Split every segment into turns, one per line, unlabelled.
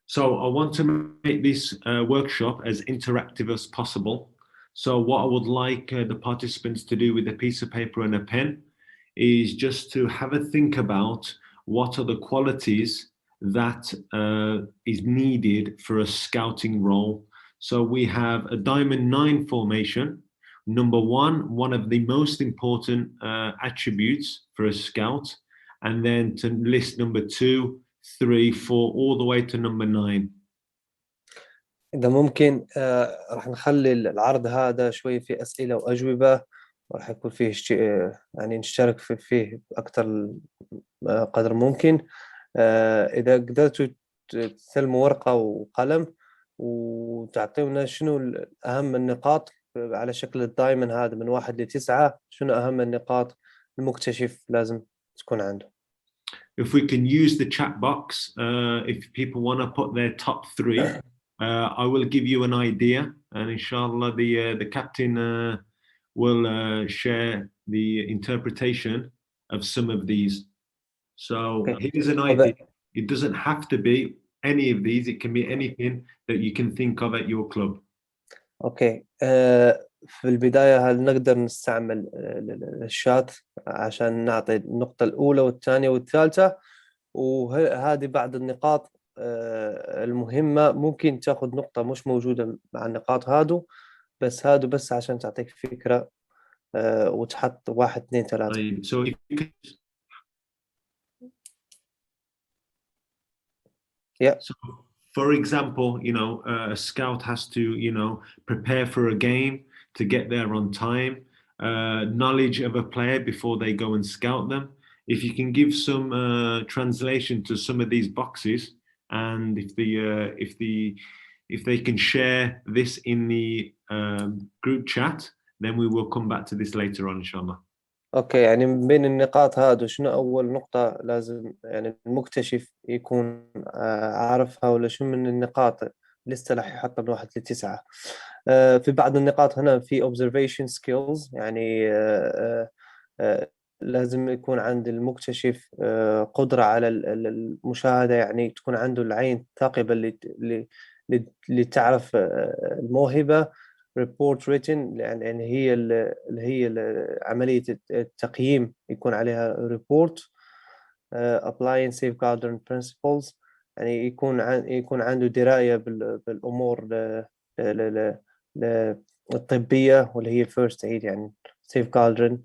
So I want to make this workshop as interactive as possible. So what I would like the participants to do with a piece of paper and a pen is just to have a think about what are the qualities that is needed for a scouting role. So we have a diamond 9 formation. Number one of the most important attributes for a scout, and then to list number 2, 3, 4, all the way to number 9.
إذا ممكن راح نخلي العرض هذا شوي في أسئلة وأجوبة، وراح يكون فيه يعني نشترك فيه أكثر قدر ممكن. إذا قدرتوا تسلموا ورقة وقلم وتعطيونا شنو أهم النقاط على شكل الدايمن هذا من 1 ل9، شنو أهم النقاط المكتشف لازم تكون عنده.
If we can use the chat box, if people want to put their top 3, I will give you an idea, and inshallah the captain will share the interpretation of some of these. So here's an idea. It doesn't have to be any of these. It can be anything that you can think of at your club.
اوكي في البداية هل نقدر نستعمل الشات عشان نعطي النقطة الأولى والثانية والثالثة، وهذه بعض النقاط المهمة ممكن تأخذ نقطة مش موجودة مع النقاط هادو، بس هادو بس عشان تعطيك فكرة وتحط 1 2 3.
So if you can...
Yeah.
So, for example, a scout has to, prepare for a game to get there on time, knowledge of a player before they go and scout them. If you can give some translation to some of these boxes, and if they can share this in the group chat, then we will come back to this later on, inshallah.
اوكي، يعني من بين النقاط هذه شنو اول نقطة لازم يعني المكتشف يكون عارفها، ولا شنو من النقاط لسه راح يحط من 1 ل9. في بعض النقاط هنا في observation skills، يعني لازم يكون عند المكتشف قدرة على المشاهدة، يعني تكون عنده العين ثاقبة اللي تعرف الموهبة. report written يعني هي اللي هي عملية التقييم يكون عليها report. applying safeguarding principles، يعني يكون عنده دراية بالأمور الطبية واللي هي first aid، يعني safeguarding.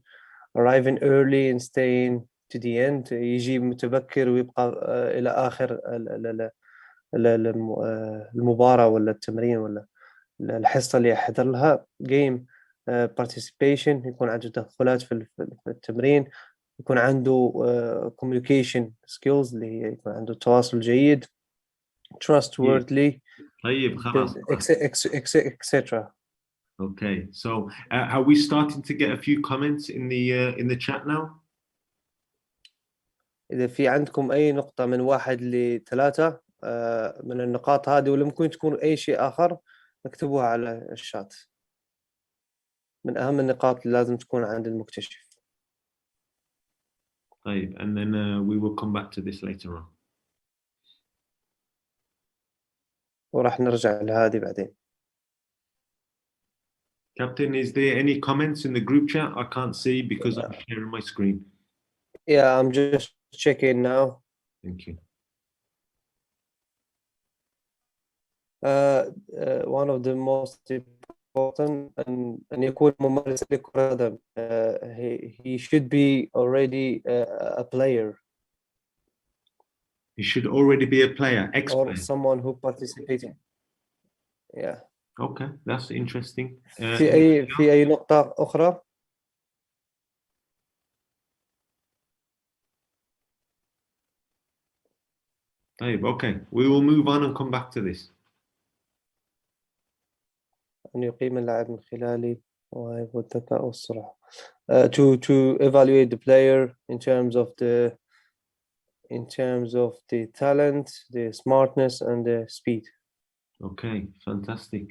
arriving early and staying to the end، يجي متبكر ويبقى إلى آخر المباراة ولا التمرين ولا الحصة اللي يحضر لها. game participation، يكون عنده تدخلات في التمرين. يكون عنده communication skills اللي هي يكون عنده تواصل جيد. trustworthy
طيب خلاص.
etc.
Okay, so are we starting to get a few comments in the chat now?
إذا في عندكم أي نقطة من 1 ل3 من النقاط هذه، ولا ممكن تكون أي شيء آخر، اكتبوها على الشات. من أهم النقاط اللي لازم تكون عند المكتشف.
طيب, and then we will come back to this later on.
وراح نرجع لهذه بعدين.
Captain, is there any comments in the group chat? I can't see because I'm sharing my screen.
Yeah, I'm just checking now.
Thank you.
One of the most important أن يكون ممارس لكرة القدم. He should be already a player.
He should already be a player,
or someone who participated. Yeah.
Okay, that's interesting.
في أي نقطة أخرى؟
Okay, we will move on and come back to this.
أن يقيم اللاعب من خلال مواهب والذكاء والسرعة. To evaluate the player in terms of the talent, the smartness, and the speed.
Okay, fantastic.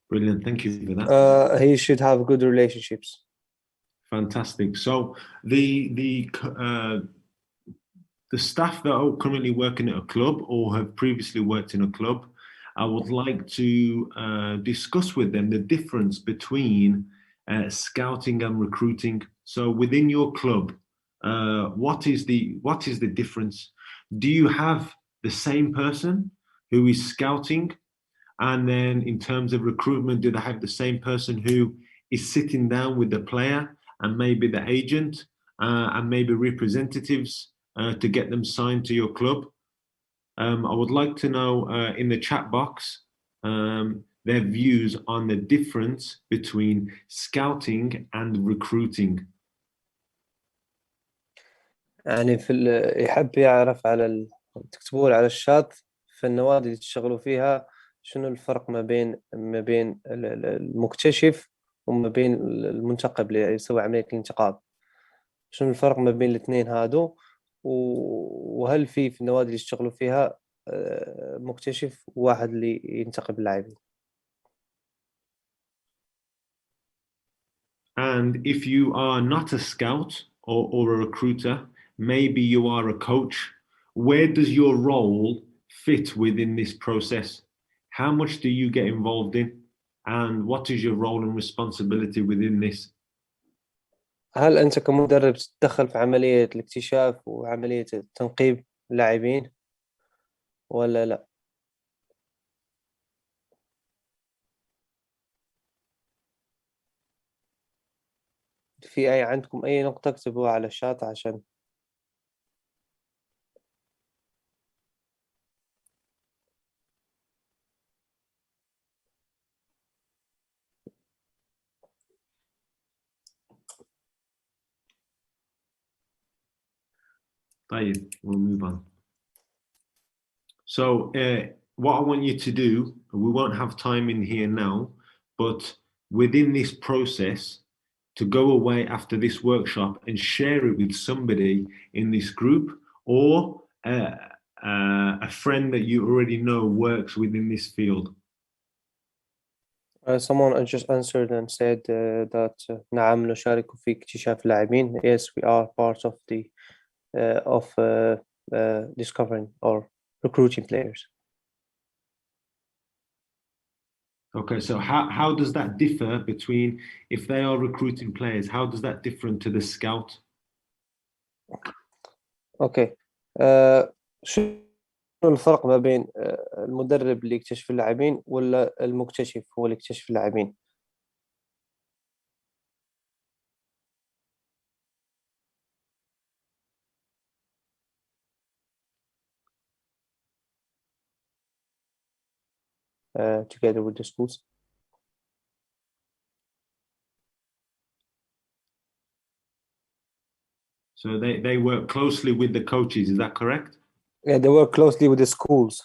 Brilliant, thank you for that.
He should have good relationships.
Fantastic. So the staff that are currently working at a club or have previously worked in a club, I would like to discuss with them the difference between scouting and recruiting. So within your club, what is the difference? Do you have the same person who is scouting, and then in terms of recruitment, do they have the same person who is sitting down with the player and maybe the agent and maybe representatives to get them signed to your club? I would like to know in the chat box their views on the difference between scouting and recruiting.
يعني يحب يعرف تكتبوا له على الشات في النوادي اللي تشتغلوا فيها، شنو الفرق ما بين المكتشف وما بين المنتقب اللي يسوي عملية الانتقاء. شنو الفرق ما بين الاثنين هادو، وهل في النوادي اللي يشتغلوا فيها مكتشف وواحد اللي ينتقب اللاعبين.
And if you are not a scout or a recruiter, maybe you are a coach, where does your role fit within this process? How much do you get involved in? And what is your role and responsibility within this?
هل أنت كمدرب تتدخل في عملية الاكتشاف وعملية تنقيب اللاعبين ولا لا؟ في عندكم أي نقطة اكتبوها على الشات عشان
طيب, we'll move on. So what I want you to do, we won't have time in here now, but within this process, to go away after this workshop and share it with somebody in this group or a friend that you already know works within this field.
Someone just answered and said that نعم نشارك في اكتشاف اللاعبين. Yes, we are part of the discovering or recruiting players.
Okay, so how does that differ between, if they are recruiting players, how does that differ to the scout?
Okay. شو الفرق ما بين المدرب اللي يكتشف اللاعبين ولا المكتشف هو اللي يكتشف اللاعبين؟ Together with the schools.
So they work closely with the coaches, is that correct?
Yeah, they work closely with the schools.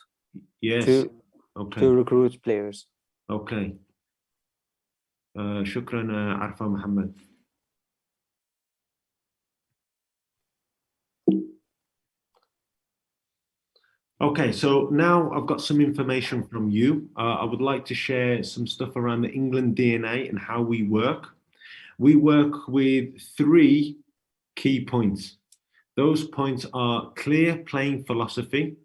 Yes.
To recruit players.
Okay. شكرا عرفة محمد. Okay, so now I've got some information from you. I would like to share some stuff around the England DNA and how we work. We work with 3 key points. Those points are clear playing philosophy,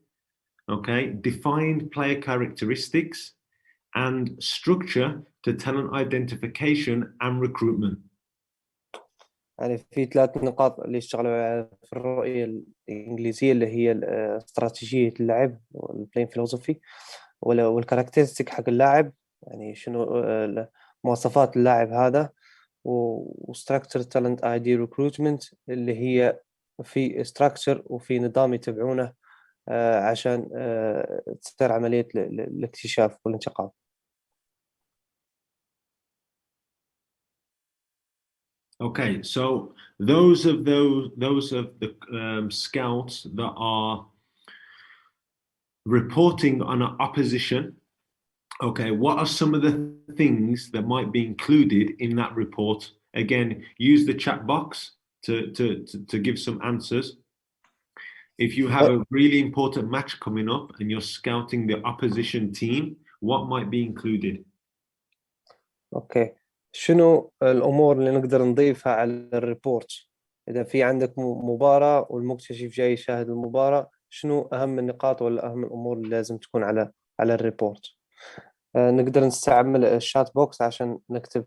okay, defined player characteristics, and structure to talent identification and recruitment.
يعني في 3 نقاط اللي اشتغلوا في الرؤية الإنجليزية اللي هي استراتيجية اللعب والبلاين فيلوسوفي والكاركترستيك حق اللاعب، يعني شنو مواصفات اللاعب هذا، وستراكتشر تالنت اي دي ريكروتمنت اللي هي في ستراكشر وفي نظام يتبعونه عشان تصير عملية الاكتشاف والانتقاء.
Okay, so those of the scouts that are reporting on an opposition, okay, what are some of the things that might be included in that report? Again, use the chat box to give some answers. If you have a really important match coming up and you're scouting the opposition team, what might be included?
Okay. شنو الأمور اللي نقدر نضيفها على الريبورت؟ إذا في عندك مباراة والمكتشف جاي يشاهد المباراة، شنو أهم النقاط ولا أهم الأمور اللي لازم تكون على الريبورت؟ نقدر نستعمل الشات بوكس عشان نكتب.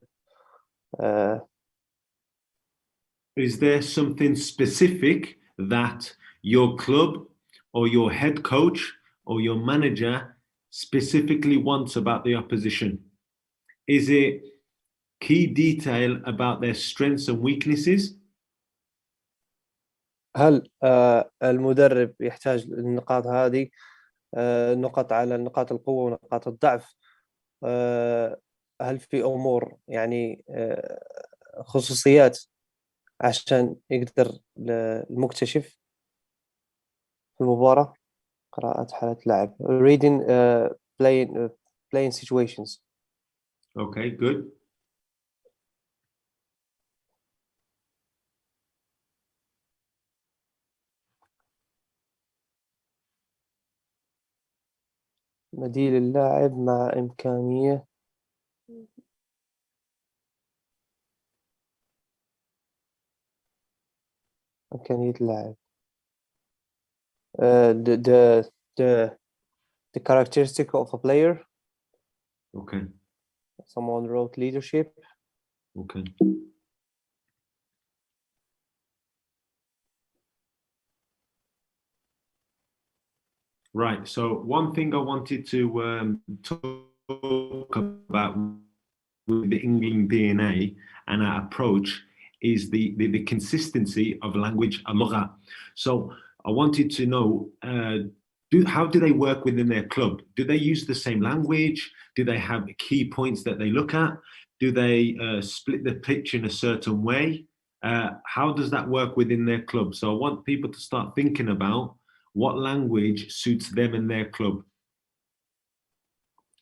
Is there something specific that your club or your head coach or your manager specifically wants about the opposition? Is it key detail about their strengths and weaknesses?
هل المدرب يحتاج النقاط هذه، نقط على نقاط القوة ونقاط الضعف؟ هل في أمور يعني خصوصيات عشان يقدر المكتشف في المباراة؟ قراءة حالة لاعب. reading playing situations.
Okay, good.
بديل اللاعب مع إمكانية اللاعب. The characteristic of a player.
Okay.
Someone wrote leadership.
Okay. Right. So one thing I wanted to talk about with the England DNA and our approach is the consistency of language, اللغة. So I wanted to know, how do they work within their club? Do they use the same language? Do they have key points that they look at? Do they split the pitch in a certain way? How does that work within their club? So I want people to start thinking about what language suits them and their club.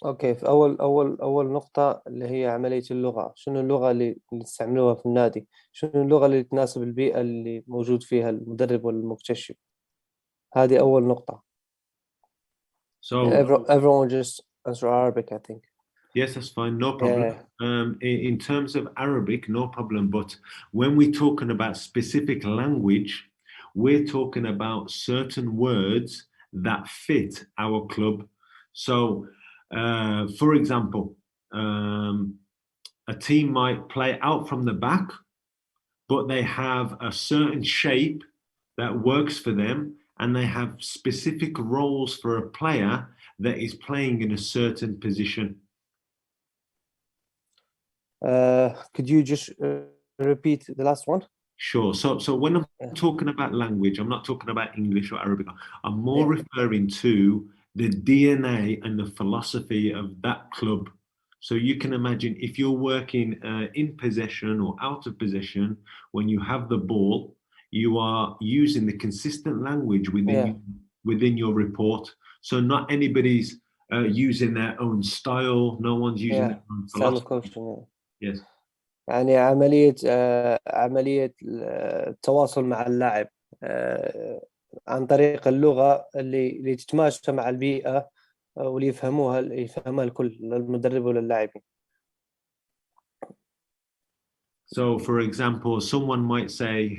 اوكي، في اول نقطة اللي هي عملية اللغة. شنو اللغة اللي تستعملوها في النادي؟ شنو اللغة اللي تناسب البيئة اللي موجود فيها المدرب والمكتشف؟ هذه أول نقطة.
So
everyone just answer Arabic, I think.
yes, that's fine, no problem.
Yeah.
In terms of Arabic, no problem. But when we're talking about specific language, we're talking about certain words that fit our club. So, for example, a team might play out from the back, but they have a certain shape that works for them, and they have specific roles for a player that is playing in a certain position.
Could you just repeat the last one?
Sure. So when I'm talking about language, I'm not talking about English or Arabic. I'm more referring to the DNA and the philosophy of that club. So you can imagine if you're working in possession or out of possession, when you have the ball, you are using the consistent language within your report. So not anybody's using their own style. No one's using their own philosophy. Yes.
يعني عملية التواصل مع اللاعب عن طريق اللغة اللي تتماشى مع البيئة واللي يفهمها الكل، المدرب واللاعبين.
So, for example, someone might say,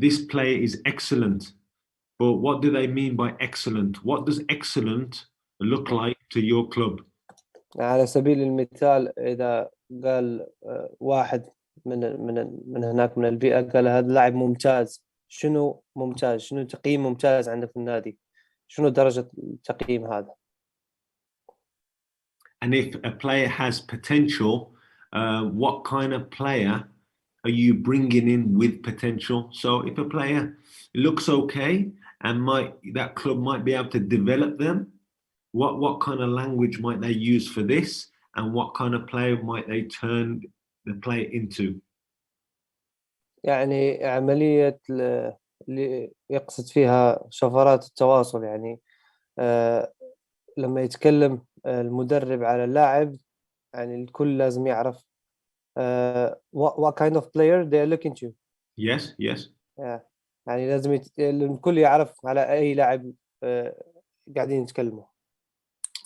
this play is excellent, but what do they mean by excellent? What does excellent look like to your club?
على سبيل المثال، إذا قال واحد من هناك من البيئة، قال هذا لاعب ممتاز. شنو ممتاز؟ شنو تقييم ممتاز عندك في النادي؟ شنو درجة التقييم هذا؟
And if a player has potential, what kind of player are you bringing in with potential? So if a player looks okay and that club might be able to develop them, what kind of language might they use for this, and what kind of player might they turn the player into?
يعني عملية اللي يقصد فيها شفرات التواصل، يعني لما يتكلم المدرب على اللاعب، يعني الكل لازم يعرف what kind of player they are looking to.
Yes, yes.
يعني لازم الكل يعرف على أي لاعب قاعدين يتكلموا.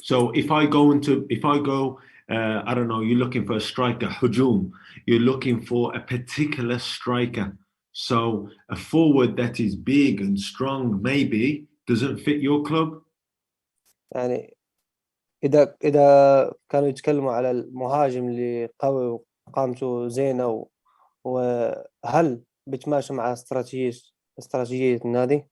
So if I go I don't know, you're looking for a striker, hujum. You're looking for a particular striker. So a forward that is big and strong maybe doesn't fit your club.
يعني إذا كانوا يتكلموا على المهاجم اللي قوي وقامته زينة وهل بيتماشى مع استراتيجية النادي؟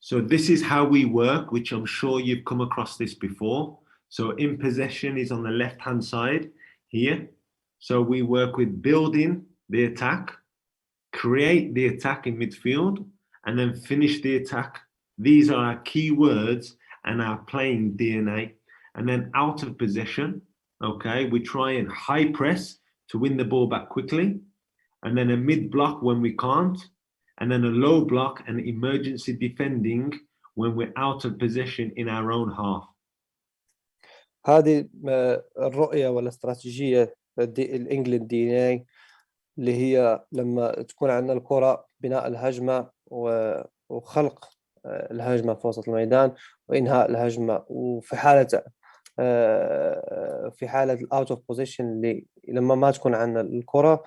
So this is how we work, which I'm sure you've come across this before. So in possession is on the left-hand side here. So we work with building the attack, create the attack in midfield, and then finish the attack. These are our key words and our playing DNA. And then out of possession, okay, we try and high press to win the ball back quickly. And then a mid block when we can't. And then a low block and emergency defending when we're out of possession in our own half.
هذه الرؤية والاستراتيجية الإنجلند DNA اللي هي لما تكون عندنا الكرة بناء الهجمة وخلق الهجمة في وسط الميدان وإنهاء الهجمة. وفي حالة الأوت أوف بوزيشن اللي لما ما تكون عندنا الكرة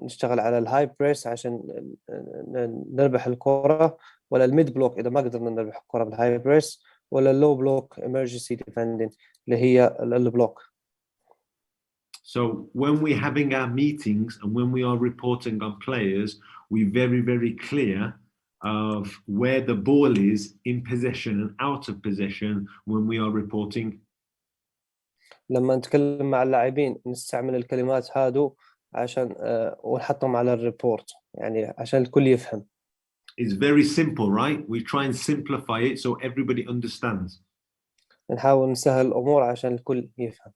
نشتغل على الهاي بريس عشان نربح الكرة، ولا الميد بلوك إذا ما قدرنا نربح الكرة بالهاي بريس، ولا اللو بلوك emergency defending اللي هي البلوك.
So when we're having our meetings and when we are reporting on players, we're very, very clear of where the ball is in possession and out of possession when we are reporting.
لما نتكلم مع اللاعبين نستعمل الكلمات هادو عشان ونحطهم على الريبورت، يعني عشان الكل يفهم.
It's very simple, right? We try and simplify it so everybody understands.
نحاول نسهل الأمور عشان الكل يفهم.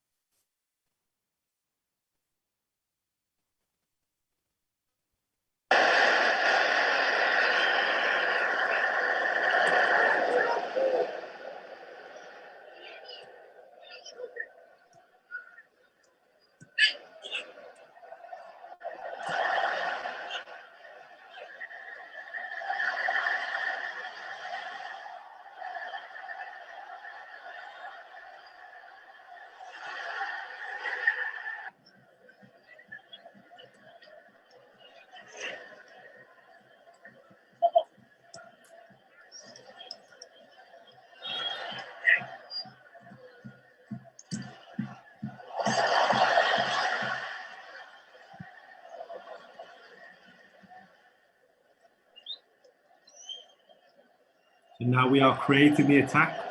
So now we are creating the attack.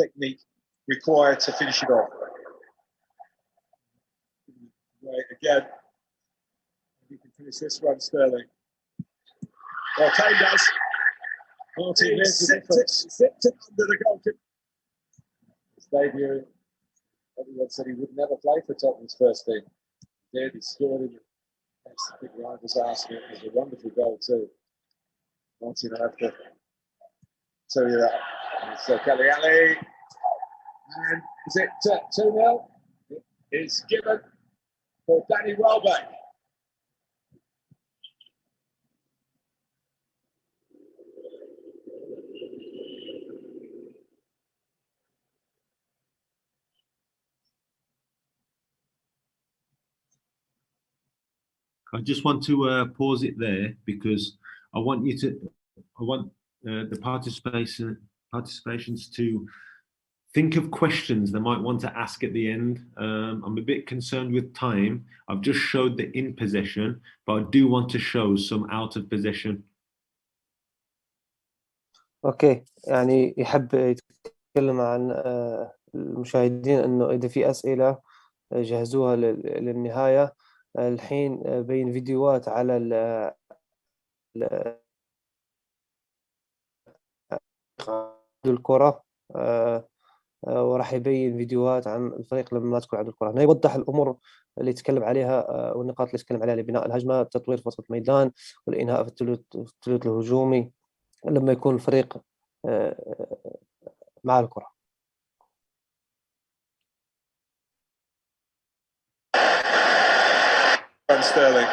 Technique required to finish it off. Right, again, you can finish this one, Sterling. Well, Kane does. Martin sipped it under the goalkeeper. His debut, everyone said he would never play for Tottenham's first team. He did, he scored in the big rivals Arsenal. It was a wonderful goal too. Martin, I have to tell you that. So Kelly Ali, and is it 2-0? It's given for Danny Welbeck.
I just want to pause it there because I want the participations to think of questions they might want to ask at the end. I'm a bit concerned with time. I've just showed the in possession, but I do want to show some out of possession.
اوكي، يعني يحب يتكلم عن المشاهدين انه اذا في اسئله جهزوها للنهايه. الحين بين فيديوهات على الكره، وراح يبين فيديوهات عن الفريق لما ما تكون عنده الكره. هنا يوضح الامور اللي يتكلم عليها والنقاط اللي يتكلم عليها لبناء الهجمه، تطوير فتره الميدان، والانهاء في الثلث الهجومي لما يكون الفريق مع الكره.
Sterling.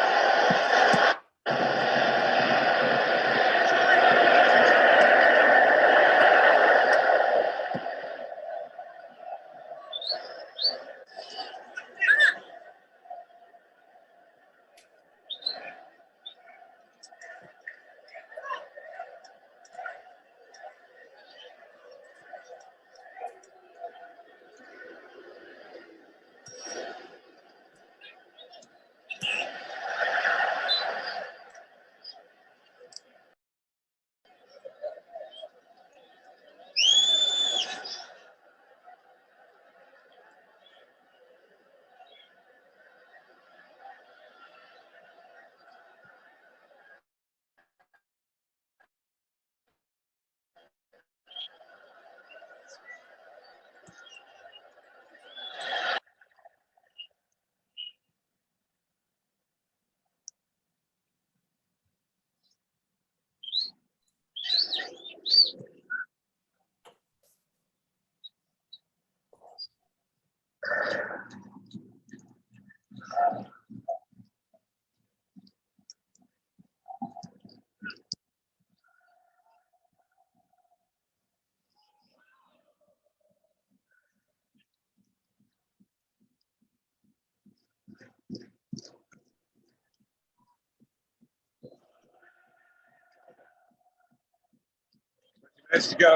Minutes to go.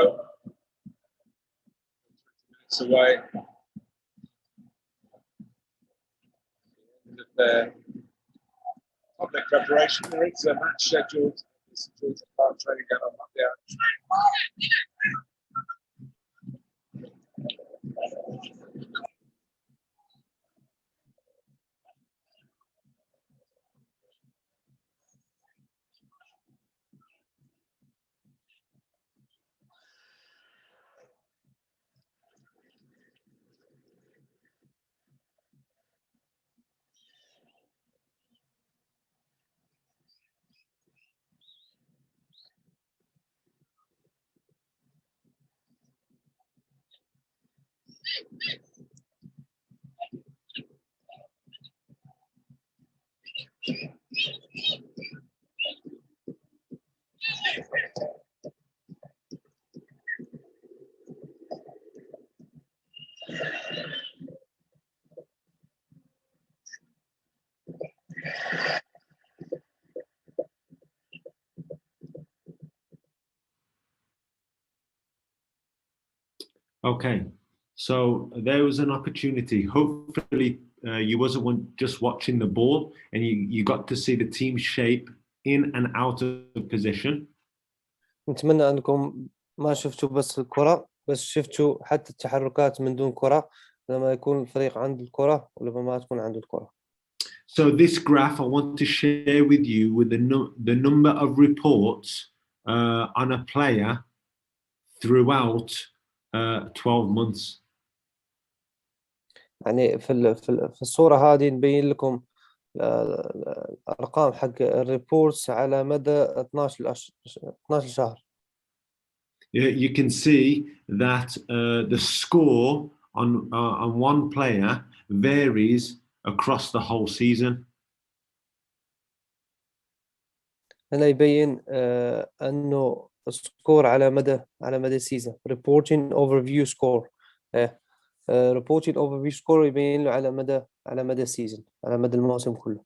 20 minutes away. End of their public preparation. There is a match scheduled. This is training going on Monday.
Okay, so there was an opportunity. Hopefully, you wasn't just watching the ball and you got to see the team shape in and out of position.
نتمنى أنكم ما شفتوا بس الكرة، بس شفتوا حتى التحركات من دون كرة لما يكون الفريق عنده الكرة ولما ما تكون عنده الكرة.
So this graph I want to share with you with the number of reports on a player throughout 12 months.
يعني في الصورة هذه نبين لكم الأرقام حق الريبورتس على مدى 12 شهر.
You can see that the score on one player varies across the whole season.
هنا يبين أنه السكور على مدى سيزون. reporting overview score. reporting overview score يبين له على مدى سيزون، على مدى الموسم كله.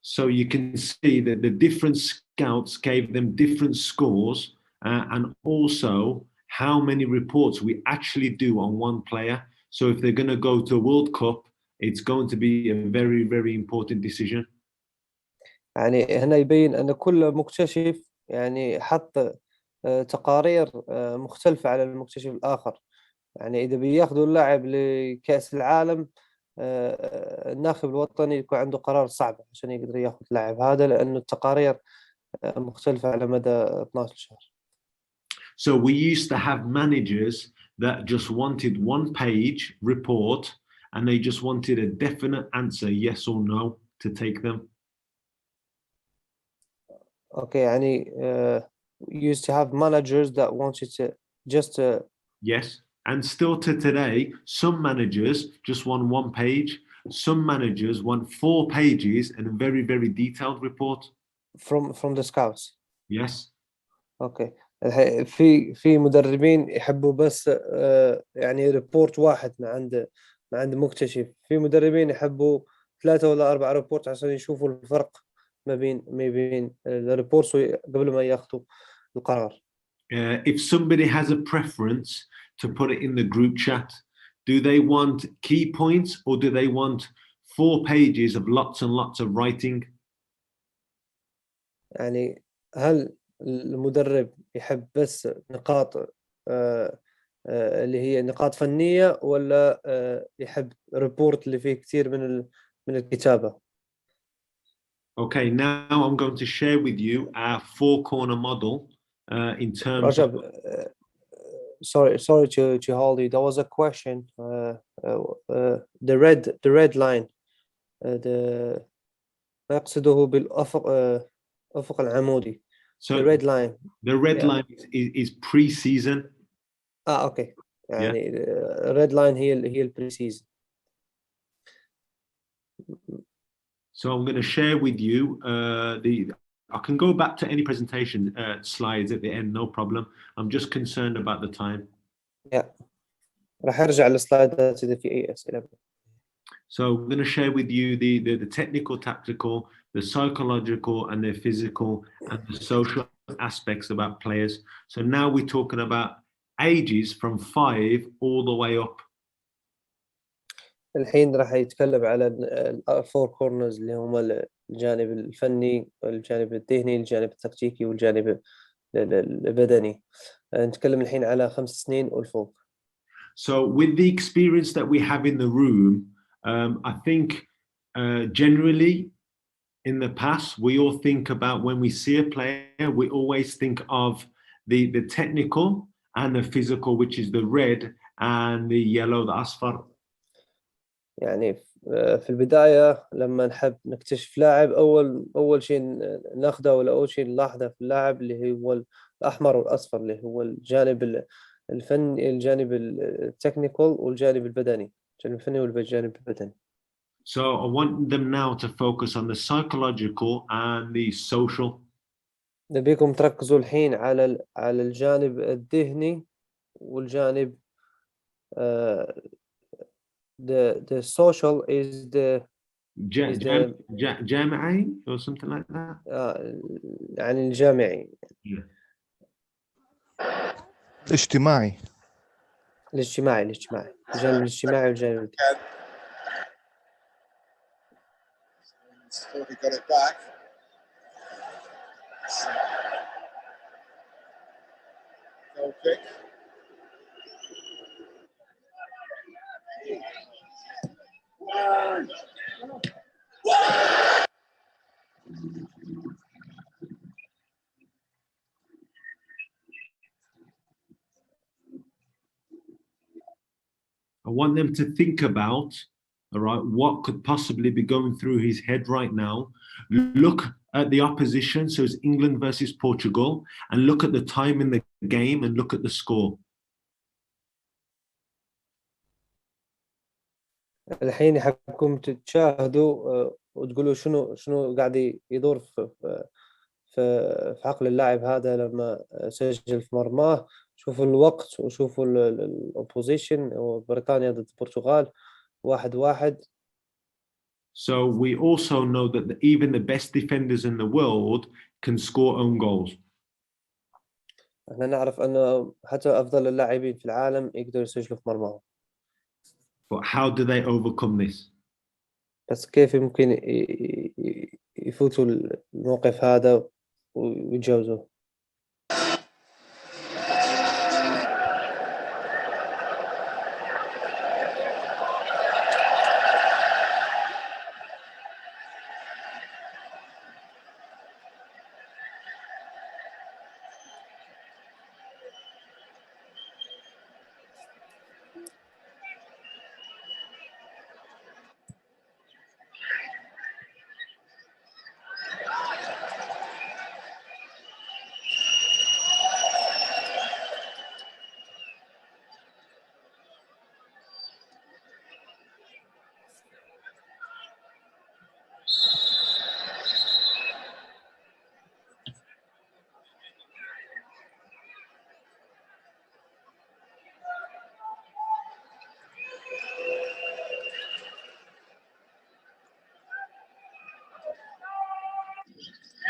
So you can see that the different scouts gave them different scores and also how many reports we actually do on one player. So if they're going to go to a World Cup, it's going to be a very, very important decision.
يعني هنا يبين أن كل مكتشف يعني حط تقارير مختلفة على المكتشف الآخر. يعني إذا بياخذوا اللاعب لكأس العالم الناخب الوطني يكون عنده قرار صعب عشان يقدر ياخذ اللاعب هذا لأنه التقارير مختلفة على مدى 12 شهر.
So we used to have managers that just wanted one page report and they just wanted a definite answer, yes or no, to take them.
Okay, يعني used to have managers that wanted to just
Yes. And still to today, some managers just want one page. Some managers want 4 pages and a very, very detailed report.
from the scouts.
Yes.
اوكي في مدربين يحبوا بس يعني ريبورت واحد من عند مكتشف. في مدربين يحبوا 3 ولا 4 ريبورت عشان يشوفوا الفرق ما بين الريبورتس قبل ما ياخذوا القرار.
If somebody has a preference to put it in the group chat, do they want key points or do they want 4 pages of lots and lots of writing?
يعني هل المدرب يحب بس نقاط اللي هي نقاط فنية ولا يحب ريبورت اللي فيه كثير من الكتابة؟
Okay, now I'm going to share with you our 4-corner model in terms
Rajab,
of...
sorry to hold you. There was a question. The red line. ما يقصده بالأفق أفق العمودي.
So
the red line.
The red line is pre-season.
Okay. يعني red line هي البري-season.
So I'm going to share with you I can go back to any presentation slides at the end, no problem. I'm just concerned about the time.
Yeah. راح أرجع للسلايدات إذا في أي أسئلة.
So I'm going to share with you the technical, tactical, the psychological, and the physical, and the social aspects about players. So now we're talking about ages from 5 all the way up.
الحين راح يتكلم على الفور كورنرز اللي هم الجانب الفني والجانب الذهني الجانب التكتيكي والجانب البدني. نتكلم الحين على 5 سنين والفوق.
So with the experience that we have in the room, I think generally in the past, we all think about when we see a player, we always think of the technical and the physical, which is the red and the yellow, the أصفر.
يعني في البداية لما نحب نكتشف لاعب أول شيء ناخده ولا أول شيء نلاحظه في اللاعب اللي هو الأحمر والأصفر اللي هو الجانب الفني الجانب التكنيكال والجانب البدني الجانب الفني والجانب البدني.
So I want them now to focus on the psychological and the social.
نبيكم تركزوا الحين على الجانب الذهني والجانب the social is the
جامعي or something like that.
يعني الجامعي.
الاجتماعي.
الجانب الاجتماعي والجانب
Thought he got it back. Goal kick.
I want them to think about, all right, what could possibly be going through his head right now. Look at the opposition, so it's England versus Portugal, and look at the time in the game and look at the score.
الحين يحبكم تشاهدوا وتقولوا شنو قاعد يدور في عقل اللاعب هذا لما سجل في مرماه. شوفوا الوقت وشوفوا الأوبوزيشن وبريطانيا ضد البرتغال 1-1.
So we also know that even the best defenders in the world can score own goals.
احنا نعرف أنه حتى أفضل اللاعبين في العالم يقدروا يسجلوا في مرماهم.
But how do they overcome this?
بس كيف ممكن يفوتوا الموقف هذا ويتجاوزوه؟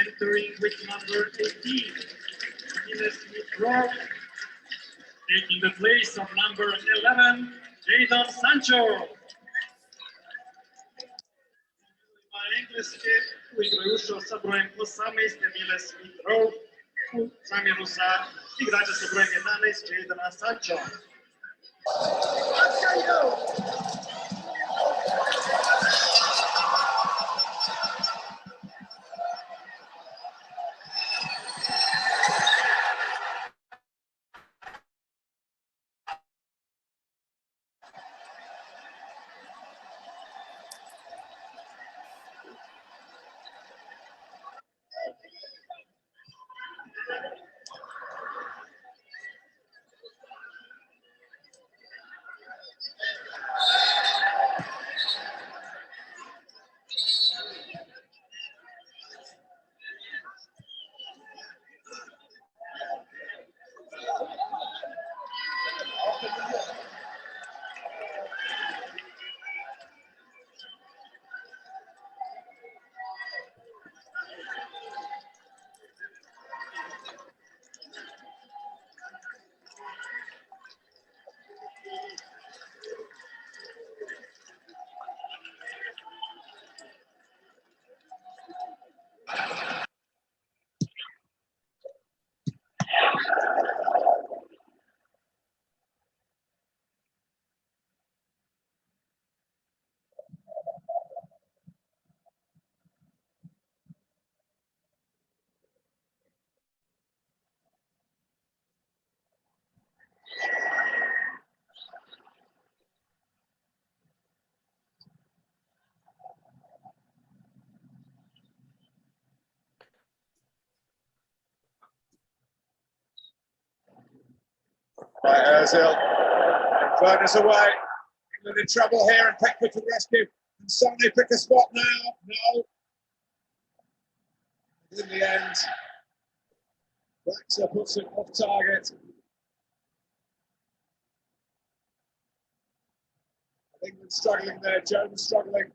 Entering with number 18, taking the place of number 11, Jadon Sancho. Engleski igrajušo sa brojem 18 Emile Smith-Rowe u zamjenu za igrača sa brojem 11 Jadona Sancho. Right, Ozil. Furness away. England in trouble here, and Pickford to the rescue. And Sonny pick a spot now. No. In the end, Baxter puts it off target. England struggling there. Jones struggling.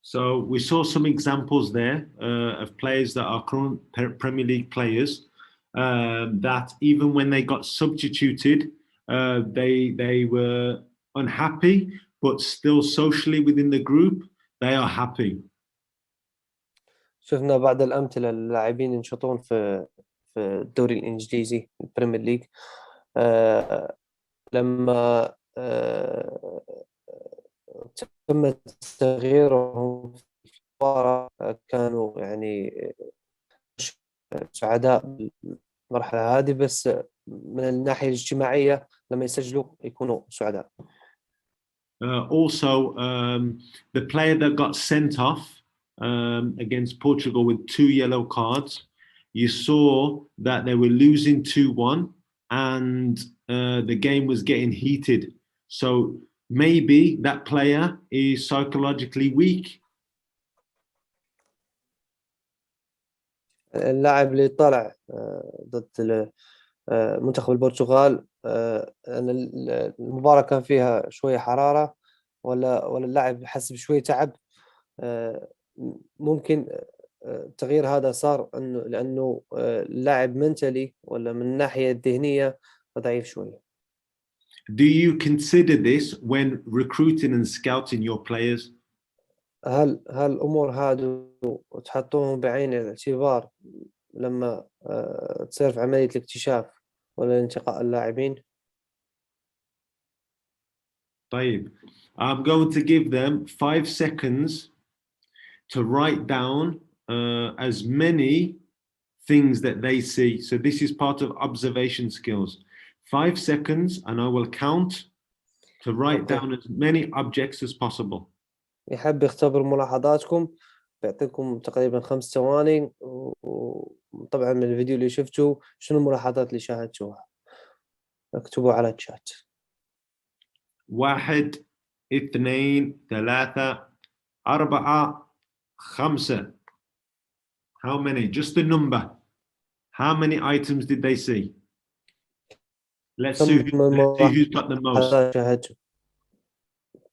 So we saw some examples there of players that are current Premier League players that even when they got substituted, they were unhappy, but still socially within the group, they are happy.
شفنا بعض الأمثلة اللاعبين ينشطون في الدوري الإنجليزي البريمير ليج لما تم تغييرهم في المباراة كانوا يعني سعداء بالمرحلة هذه بس من الناحية الاجتماعية لما يسجلوا يكونوا سعداء.
Also, the player that got sent off against Portugal with 2 yellow cards. You saw that they were losing 2-1 and the game was getting heated. So maybe that player is psychologically weak.
اللاعب اللي طلع ضد منتخب البرتغال، أن المباراة كان فيها شوية حرارة، ولا اللاعب حس بشوية تعب. ممكن التغيير هذا صار لأنه اللاعب منتلي ولا من الناحية الذهنية ضعيف شوية.
Do you consider this when recruiting and scouting your players?
هل الأمور هذه تحطوهم بعين الاعتبار لما تصير في عملية الاكتشاف ولا انتقاء اللاعبين؟
طيب. I'm going to give them 5 seconds to write down as many things that they see. So this is part of observation skills. 5 seconds and I will count to write down as many objects as possible.
يحب يختبر ملاحظاتكم، بيعطيكم تقريبا 5 ثواني، وطبعا من الفيديو اللي شفته شنو الملاحظات اللي شاهدتوها اكتبوا على الشات.
1 2 3 4 5. How many? Just the number. How many items did they see? Let's see who's got the most.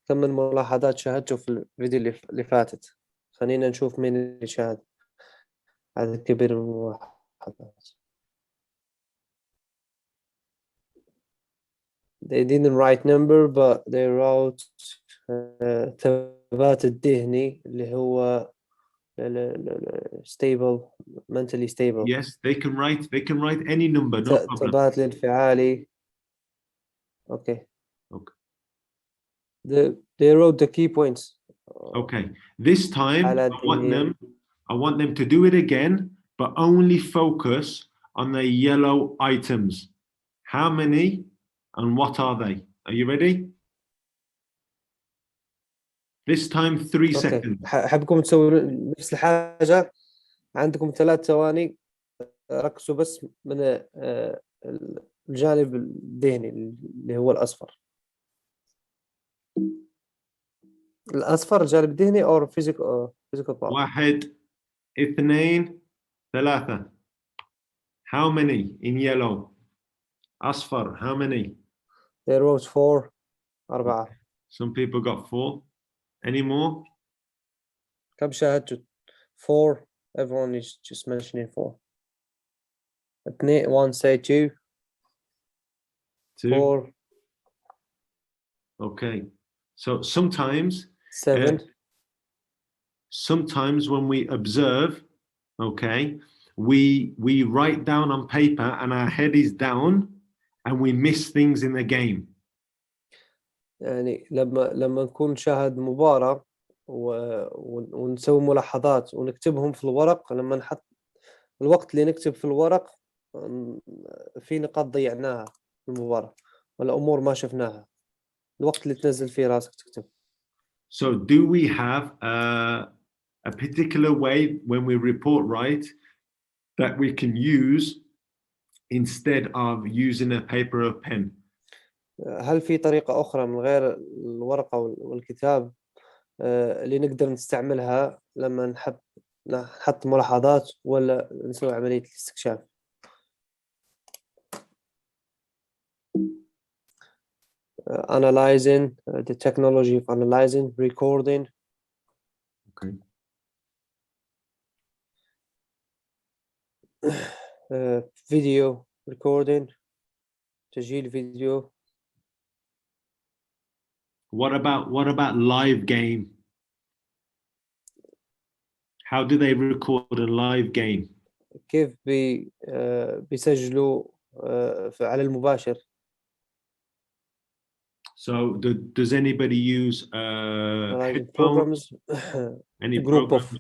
كم من ملاحظات شاهدته في الفيديو اللي فاتت. خلينا نشوف مين اللي شاهد عدد كبير من الملاحظات. They didn't write number but they wrote ثبات الذهني اللي هو stable, mentally stable.
Yes, they can write any number, no problem.
ثبات الانفعالي. Okay. They wrote the key points.
Okay. This time I want them to do it again, but only focus on the yellow items. How many and what are they? Are you ready? This time 3 seconds.
حابكم تسووا نفس الحاجة. عندكم 3 ثواني. ركزوا بس من الجانب الذهني اللي هو الأصفر. الأصفر الجانب الذهني أو physical part.
1 2 3. How many in yellow? أصفر, how many?
They wrote 4. 4.
Some people got 4. Any more?
كم شاهدتوا؟ 4. Everyone is just mentioning 4. 1 say 2. 4.
Okay. So sometimes
7.
Sometimes when we observe, okay, we write down on paper and our head is down and we miss things in the game.
يعني لما نكون نشاهد مباراة ونسوي ملاحظات ونكتبهم في الورق، لما نحط الوقت اللي نكتب في الورق في نقاط ضيعناها في المباراة ولا أمور ما شفناها، الوقت اللي تنزل فيه راسك تكتب.
So do we have a particular way when we report right that we can use instead of using a paper or pen?
هل في طريقة أخرى من غير الورقة والكتاب اللي نقدر نستعملها لما نحط ملاحظات ولا نسوي عملية الاستكشاف؟ Analyzing, the technology of analyzing, recording.
Okay.
Video recording, تسجيل فيديو.
What about live game? How do they record a live game?
كيف بيسجلوا على المباشر؟
So does anybody use
programs?
Any
group
program?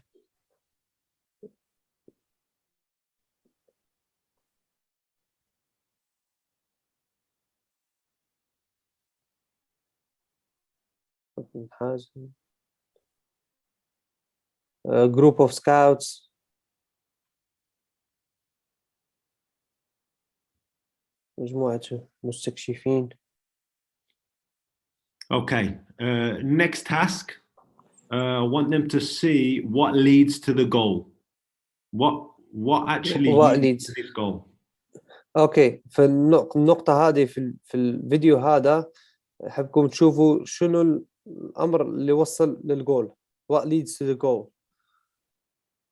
group of scouts. مجموعة مستكشفين.
Okay. Next task. I want them to see what leads to the goal. What actually leads to this goal.
اوكي، فالنقطة هذه في الفيديو هذا حابكم تشوفوا شنو الأمر اللي وصل للجول. What leads to the goal.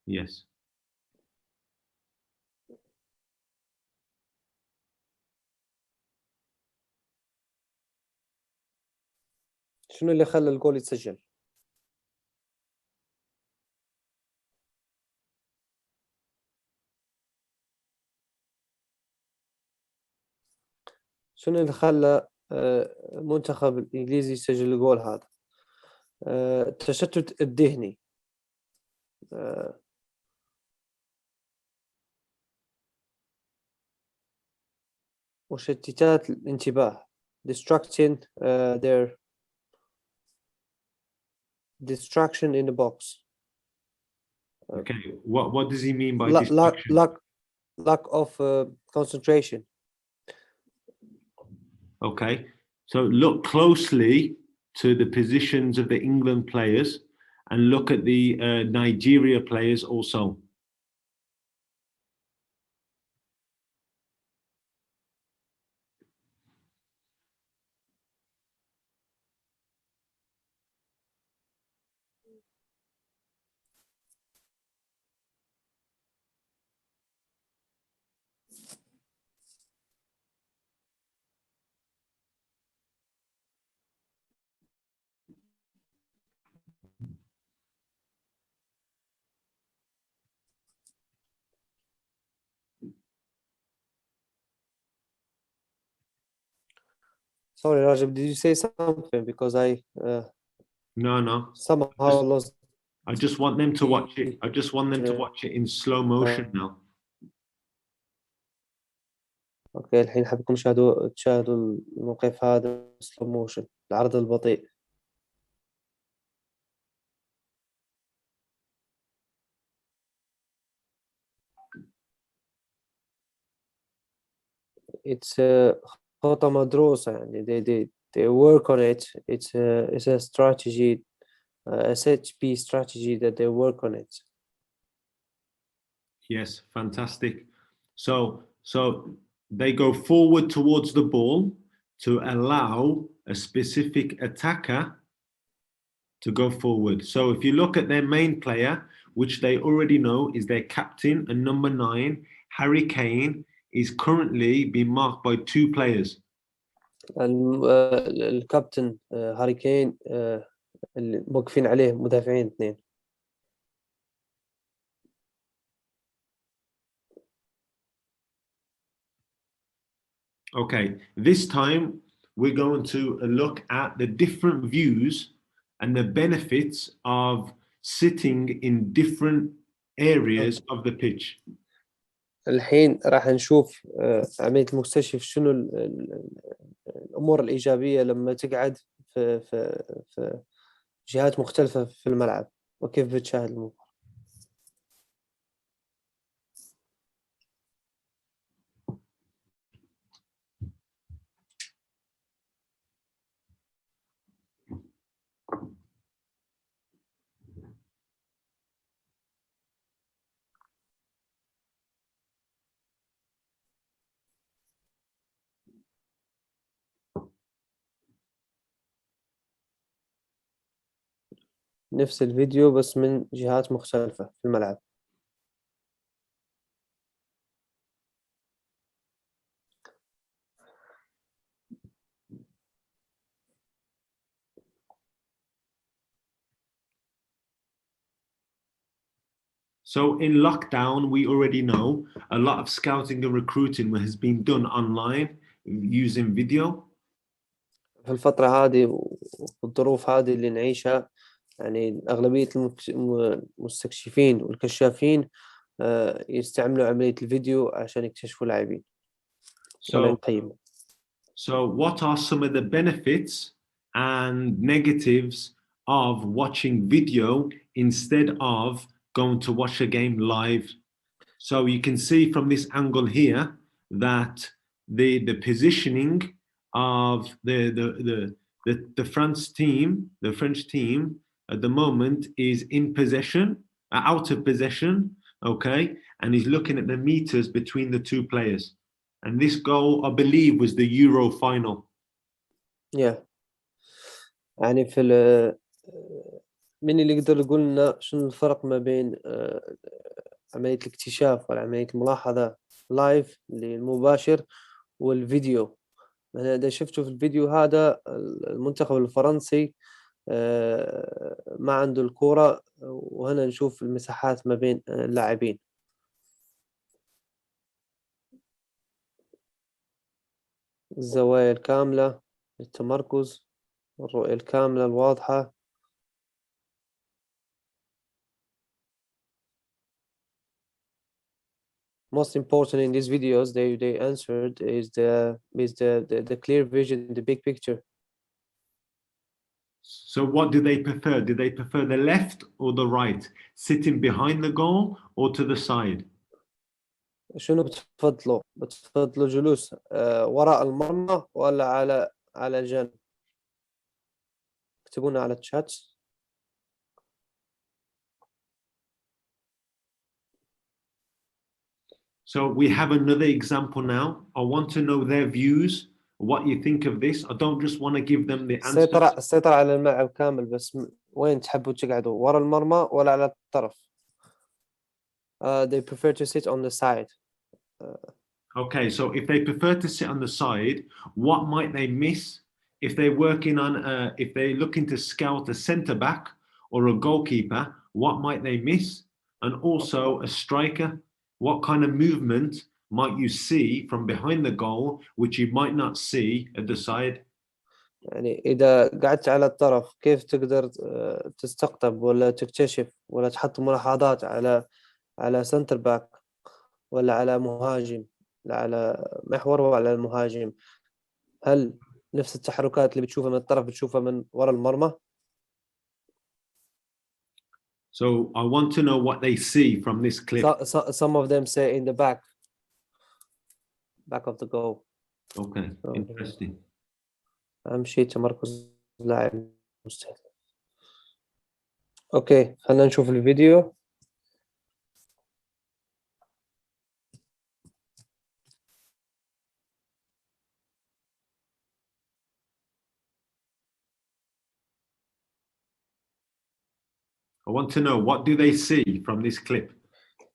Yes.
شنو اللي خلى الجول يتسجل؟ شنو اللي خلى المنتخب الإنجليزي يسجل الجول هذا؟ التشتت الذهني، مشتتات الانتباه، distraction distraction in the box.
Okay. What does he mean by distraction?
lack of concentration.
Okay. So look closely to the positions of the England players and look at the Nigeria players also.
Sorry, Rajab, did you say something? Because I
No.
somehow lost.
I just want them to watch it. I just want them to watch it in slow motion now.
اوكي، الحين حابكم تشاهدوا الموقف هذا سلو موشن، العرض البطيء. It's خطة مدروسة، يعني they work on it. It's a strategy, a set piece strategy that they work on it.
Yes, fantastic. So they go forward towards the ball to allow a specific attacker to go forward. So if you look at their main player, which they already know is their captain and number 9, Harry Kane, is currently being marked by 2 players.
الكابتن هاري كين اللي موقفين عليه مدافعين 2.
Okay, this time we're going to look at the different views and the benefits of sitting in different areas of the pitch.
الحين راح نشوف عملية المكتشف شنو الأمور الإيجابية لما تقعد في جهات مختلفة في الملعب، وكيف بتشاهد المباراة. نفس الفيديو بس من جهات مختلفة في الملعب.
So in lockdown, we already know a lot of scouting and recruiting has been done online using video.
في الفترة هذه والظروف هذه اللي نعيشها، يعني أغلبية المستكشفين والكشافين يستعملوا عملية الفيديو عشان يكتشفوا لاعبين.
So what are some of the benefits and negatives of watching video instead of going to watch a game live. So you can see from this angle here that the positioning of the French team at the moment is in possession, out of possession, okay, and he's looking at the meters between the two players. And this goal, I believe, was the Euro final.
Yeah. يعني في من اللي يقدر يقول لنا شنو الفرق ما بين عملية الاكتشاف وعملية الملاحظة لايف المباشر والفيديو؟ أنا إذا شفتوا في الفيديو هذا المنتخب الفرنسي ما عنده الكرة، وهنا نشوف المساحات ما بين اللاعبين. الزوايا الكاملة للتمركز، الرؤية الكاملة الواضحة. Most important in these videos they answered is the clear vision, the big picture.
So what do they prefer? Do they prefer the left or the right? Sitting behind the goal or to the side?
شنو بتفضلوا؟ بتفضلوا جلوس وراء المرمى ولا على الجانب؟ اكتبونا على الشات.
So we have another example now. I want to know their views, what you think of this. I don't just want to give them the answers.
السيطرة على الملعب كامل، بس وين تحبوا تقعدوا؟ ورا المرمى ولا على الطرف؟ They prefer to sit on the side.
Okay, so if they prefer to sit on the side, what might they miss if they're working on, if they're looking to scout a centre back or a goalkeeper, what might they miss? And also a striker, what kind of movement might you see from behind the goal, which you might not see at the side?
يعني إذا قعدت على الطرف كيف تقدر تستقطب ولا تكتشف ولا تحط ملاحظات على سنتر باك ولا على مهاجم، لا على محور ولا المهاجم؟ هل نفس التحركات اللي بتشوفها من الطرف بتشوفها من وراء المرمى؟
So I want to know what they see from this clip.
Some of them say in the back of the goal.
Okay, interesting.
أهم شيء تمركز لاعب مستهدف. أوكي، خلينا نشوف الفيديو.
I want to know, what do they see from this clip?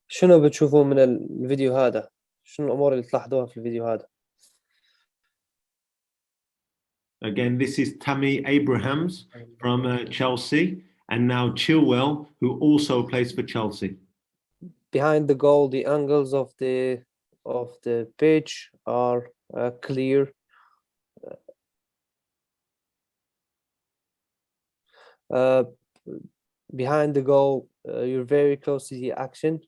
شنو بتشوفوا من الفيديو هذا؟ شنو الأمور اللي تلاحظوها في الفيديو هذا؟
Again, this is Tammy Abrahams from Chelsea, and now Chilwell, who also plays for Chelsea.
Behind the goal, the angles of the pitch are clear. Behind the goal, you're very close to the action,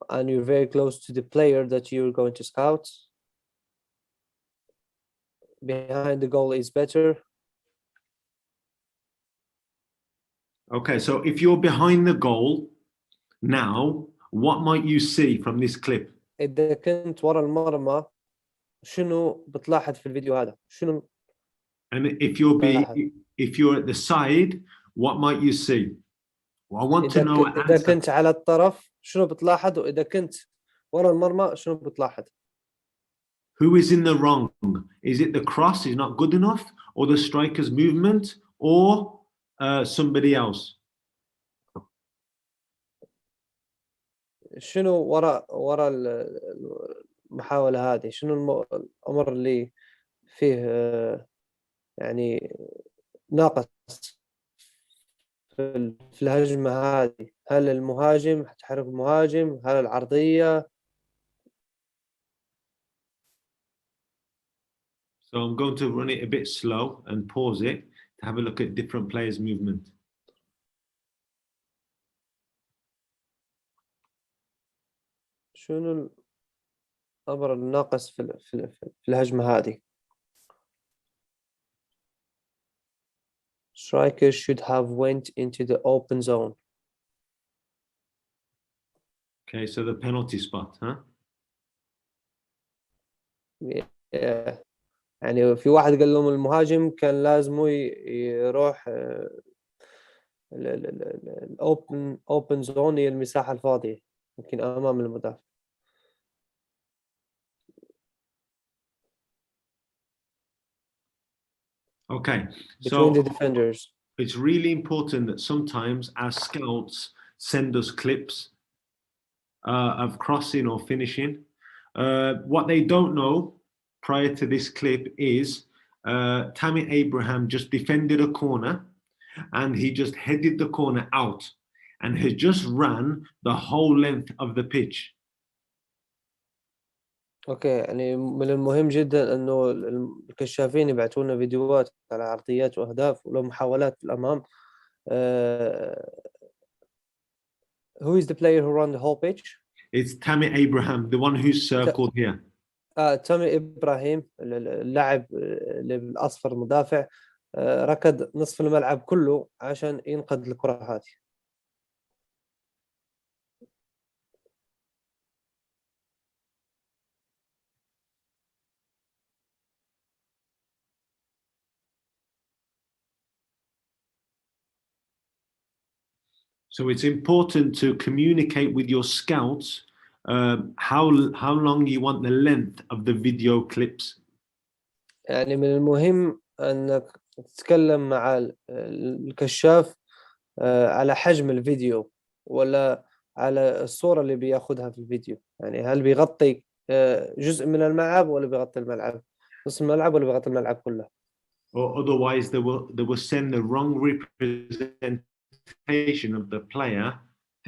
and you're very close to the player that you're going to scout. Behind the goal is better.
Okay, so if you're behind the goal now, what might you see from this clip?
إذا كنت ورا المرمى شنو بتلاحظ في الفيديو هذا؟ شنو؟
And if you're at the side, what might you see? Well, I want to know.
إذا كنت على الطرف شنو بتلاحظ؟ وإذا كنت ورا المرمى شنو بتلاحظ؟
Who is in the wrong? Is it the cross is not good enough, or the striker's movement, or somebody else?
شنو ورا المحاولة هذه؟ شنو الأمر اللي فيه يعني ناقص في الهجمة هذه؟ هل المهاجم تحرك المهاجم؟ هل العرضية؟
So I'm going to run it a bit slow and pause it to have a look at different players' movement.
شنو الأمر الناقص في الهجمة هذه؟ Strikers should have went into the open zone.
Okay, so the penalty spot, huh?
يعني في واحد قال لهم المهاجم كان لازمه يروح الاوبن زون، هي المساحة الفاضية يمكن امام المدافع.
Okay,
Between
so
the defenders.
it's really important that sometimes our scouts send us clips of crossing or finishing. What they don't know prior to this clip is Tammy Abraham just defended a corner and he just headed the corner out and has just ran the whole length of the pitch.
اوكي، يعني من المهم جدا انه الكشافين يبعثوا لنا فيديوهات على عرضيات واهداف ولو محاولات في الامام. Who is the player who ran the whole pitch?
It's Tammy Abraham, the one who's circled here.
تامي إبراهيم اللاعب اللي بالأصفر المدافع، ركض نصف الملعب كله عشان ينقذ الكرة هذه.
So it's important to communicate with your scouts how long you want the length of the video clips.
يعني من المهم أنك تتكلم مع الكشاف على حجم الفيديو ولا على الصورة اللي بياخدها في الفيديو. يعني هل بيغطي جزء من الملعب ولا بيغطي الملعب، نص الملعب ولا بيغطي الملعب كله.
Or otherwise they will send the wrong representation of the player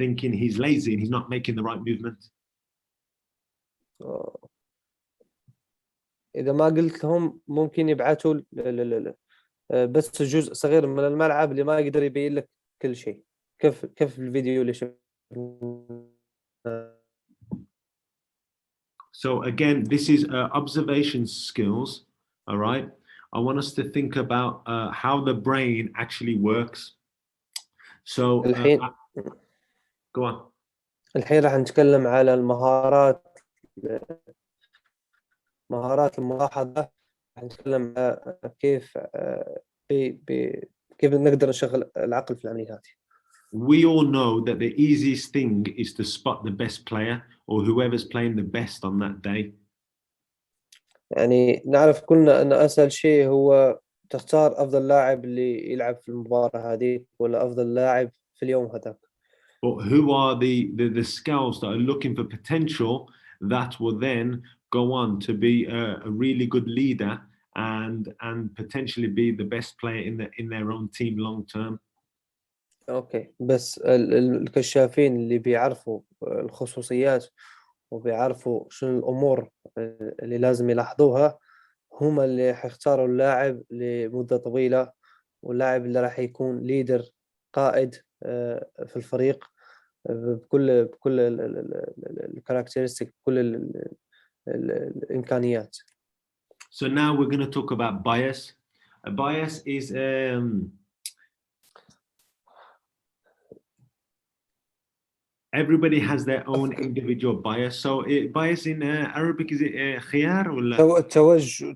thinking he's lazy and he's not making the right movement.
إذا ما قلت لهم ممكن يبعثوا بس جزء صغير من الملعب اللي ما يقدر يبين لك كل شيء، كيف الفيديو اللي شفنا.
So again, this is observation skills, all right? I want us to think about how the brain actually works. So
الحين
go on.
الحين راح نتكلم على مهارات الملاحظة. راح نتكلم على كيف كيف نقدر نشغل العقل في العملية هذه.
We all know that the easiest thing is to spot the best player or whoever's playing the best on that day.
يعني نعرف كلنا أن أسهل شيء هو تختار أفضل لاعب اللي يلعب في المباراة هذه ولا أفضل لاعب في اليوم هذاك.
But who are the scouts that are looking for potential that will then go on to be a really good leader and potentially be the best player in their own team long term.
اوكي، بس الكشافين اللي بيعرفوا الخصوصيات وبيعرفوا شنو الامور اللي لازم يلاحظوها هم اللي حيختاروا اللاعب لمدة طويلة، واللاعب اللي راح يكون ليدر قائد في الفريق بكل الكاركترستيك، بكل الامكانيات.
So now we're going to talk about bias. A bias is everybody has their own individual bias. So bias in Arabic is it خيار ولا
توجه.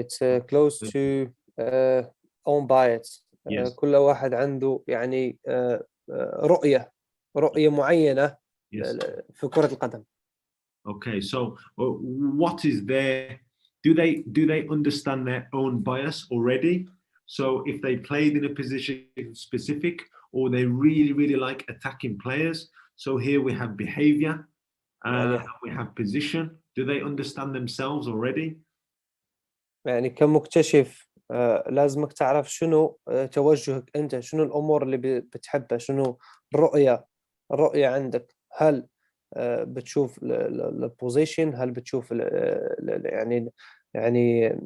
It's close to own bias.
Yes.
كل واحد عنده يعني رؤية معينة
Yes.
في كرة القدم.
Okay, so what is their do they understand their own bias already? So if they played in a position specific or they really like attacking players, so here we have behavior, we have position. Do they understand themselves already?
يعني كمكتشف لازمك تعرف شنو توجهك أنت، شنو الأمور اللي بتحبها، شنو الرؤية عندك. هل بتشوف البوزيشن، هل بتشوف يعني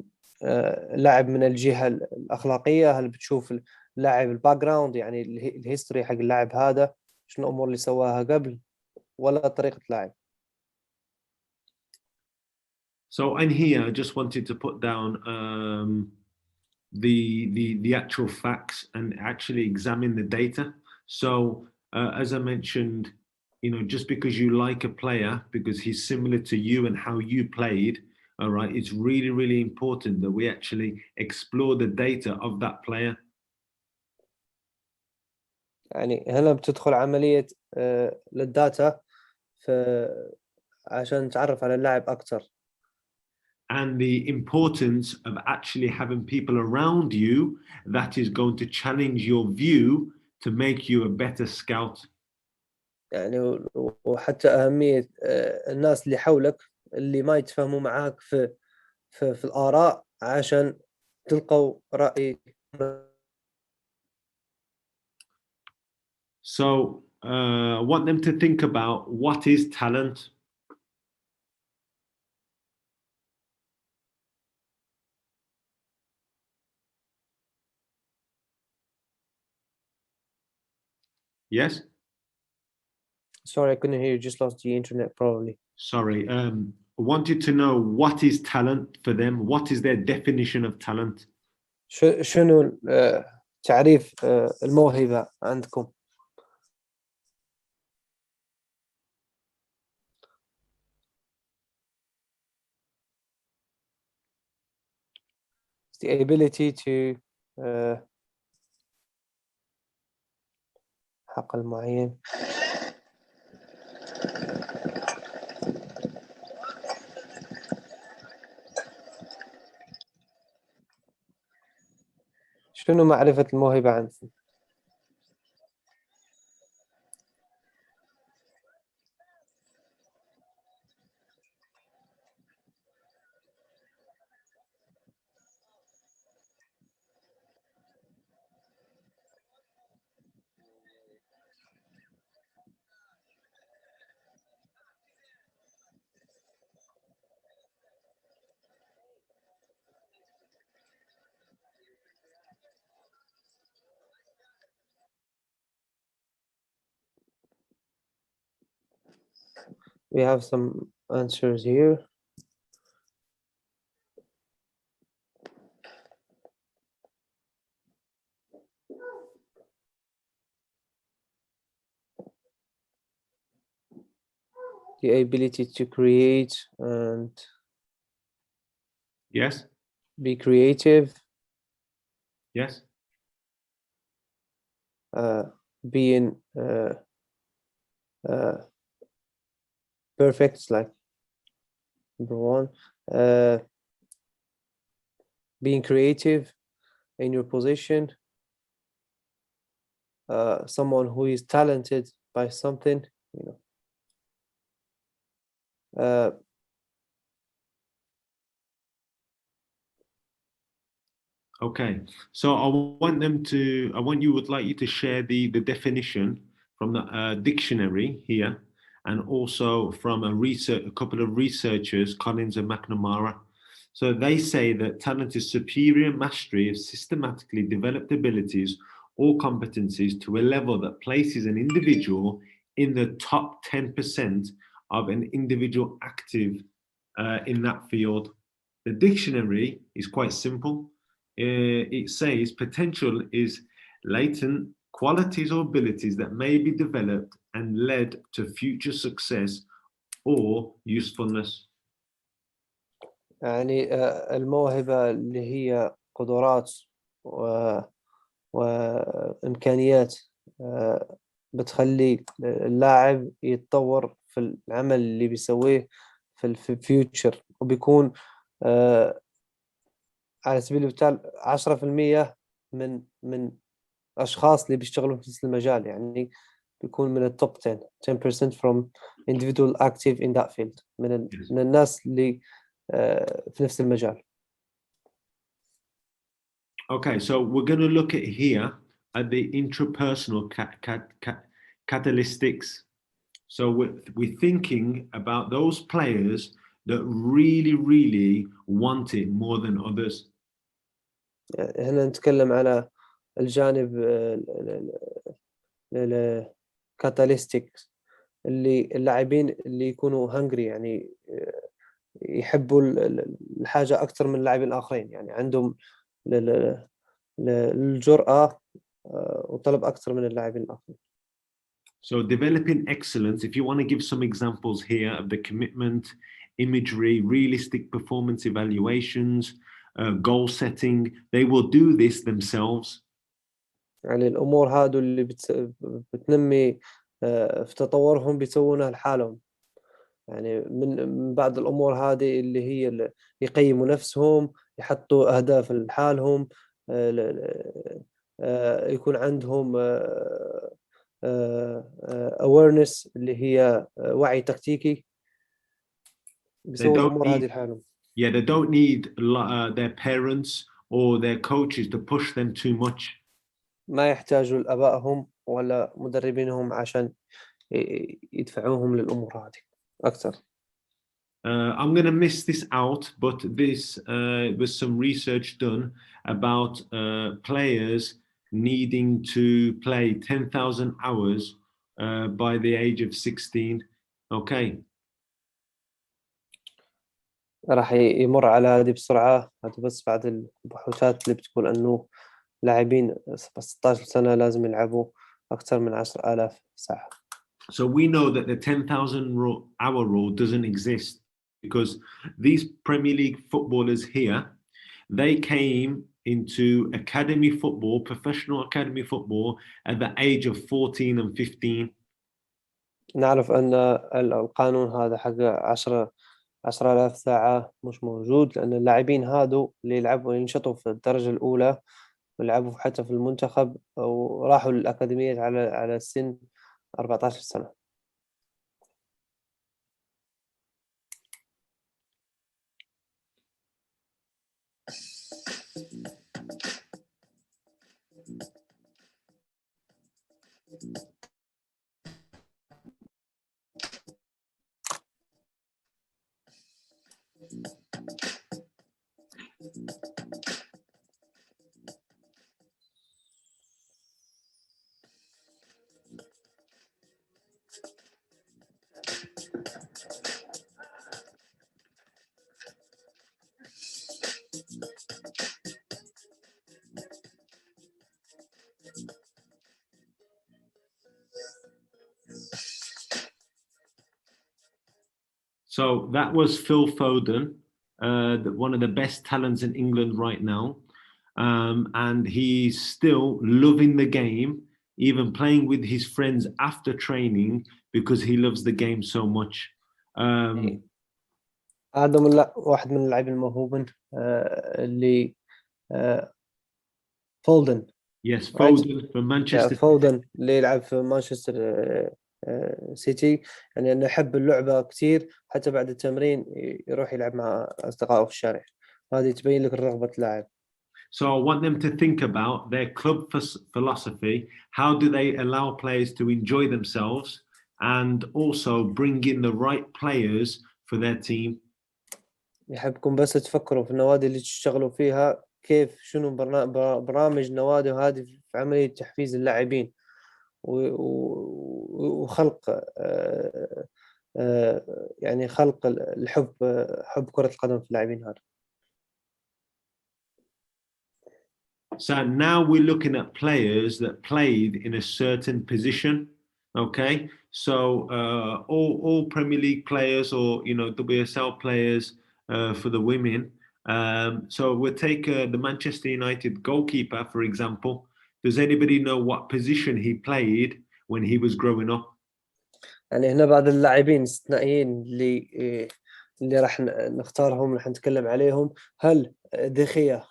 لاعب من الجهة الأخلاقية، هل بتشوف لاعب الباك جراوند يعني الهيستوري حق اللاعب هذا، شنو الأمور اللي سواها قبل، ولا طريقة لاعب.
So in here, I just wanted to put down the actual facts and actually examine the data. So as I mentioned, you know, just because you like a player because he's similar to you and how you played, all right, it's really, really important that we actually explore the data of that player.
يعني هنا بتدخل عملية للداتا عشان نتعرف على اللاعب أكثر.
And the importance of actually having people around you that is going to challenge your view to make you a better scout.
يعني وحتى أهمية الناس اللي حولك اللي ما يتفاهموا معاك في الآراء عشان تلقوا رأي.
So I want them to think about what is talent. Yes?
Sorry, I couldn't hear you. Just lost the internet probably.
Sorry. I wanted to know what is talent for them. What is their definition of talent?
شنو تعريف الموهبة عندكم؟ The ability to حق المعين. شنو معرفة الموهبة عندكم؟ We have some answers here. The ability to create and
Yes?
be creative.
Yes?
Being perfect, like number one. Being creative in your position. Someone who is talented by something, you know.
Okay, so I want you to share the definition from the dictionary here, and also from a couple of researchers, Collins and McNamara. So they say that talent is superior mastery of systematically developed abilities or competencies to a level that places an individual in the top 10% of an individual active in that field. The dictionary is quite simple. It says potential is latent qualities or abilities that may be developed and led to future success or usefulness.
يعني الموهبة اللي هي قدرات وإمكانيات بتخلي اللاعب يتطور في العمل اللي بيسويه في الفيوتشر، وبيكون على سبيل المثال 10% من أشخاص اللي بيشتغلوا في نفس المجال، يعني بيكون من التوب 10% from individual active in that field، من الناس اللي في نفس المجال.
Okay, so we're going to look at here at the intrapersonal catalytics. So we're thinking about those players that really want it more than others.
هنا نتكلم على الجانب الكاتاليستيك، اللي اللاعبين اللي يكونوا هنجري، يعني يحبوا الحاجة أكثر من اللاعبين الآخرين، يعني عندهم للجرأة وطلب أكثر من اللاعبين الآخرين.
So developing excellence, if you want to give some examples here of the commitment, imagery, realistic performance evaluations, goal setting, they will do this themselves.
يعني الأمور هادو اللي بتنمي في تطورهم بيسوونها لحالهم. يعني من بعض الأمور هذه اللي هي يقيموا نفسهم، يحطوا أهداف لحالهم، يكون عندهم awareness اللي هي وعي تكتيكي، بيسووا الأمور هذه لحالهم.
Yeah, they don't need their parents or their coaches to push them too much.
ما يحتاجوا لآبائهم ولا مدربينهم عشان يدفعوهم للأمور هذه أكثر.
I'm going to miss this out, but this was some research done about players needing to play 10,000 hours by the age of 16. Okay.
راح يمر على هذه بسرعة، هذا بس بعد البحوثات اللي بتقول أنه لاعبين 16 سنة لازم يلعبوا أكثر من 10,000 ساعة.
So we know that the 10,000 hour rule doesn't exist because these Premier League footballers here, they came into academy football, professional academy football at the age of 14 and 15.
نعرف أن القانون هذا حق 10,000 ساعة مش موجود، لأن اللاعبين هادو اللي يلعبوا ينشطوا في الدرجة الأولى ويلعبوا حتى في المنتخب وراحوا للأكاديمية على سن 14 سنة.
So that was Phil Foden, one of the best talents in England right now. And he's still loving the game, even playing with his friends after training because he loves the game so much.
هذا واحد من اللاعبين الموهوبين اللي فولدن.
Yes, Foden from Manchester.
فودن اللي يلعب في مانشستر سيتي، يعني أنه يحب اللعبة كتير، حتى بعد التمرين يروح يلعب مع أصدقائه في الشارع. هذه تبين لك رغبة اللاعب.
So I want them to think about their club philosophy. How do they allow players to enjoy themselves and also bring in the right players for their team?
يحبكم بس تفكروا في النوادي اللي تشتغلوا فيها، كيف شنو برامج نوادي هذه في عملية تحفيز اللاعبين وخلق يعني خلق الحب، حب كرة القدم في اللاعبين هذا.
So now we're looking at players that played in a certain position. Okay, so all Premier League players, or WSL players for the women. So we'll take the Manchester United goalkeeper, for example. Does anybody know what position he played when he was growing up?
يعني هنا بعض اللاعبين استثنائيين اللي راح نختارهم، راح نتكلم عليهم. هل دخية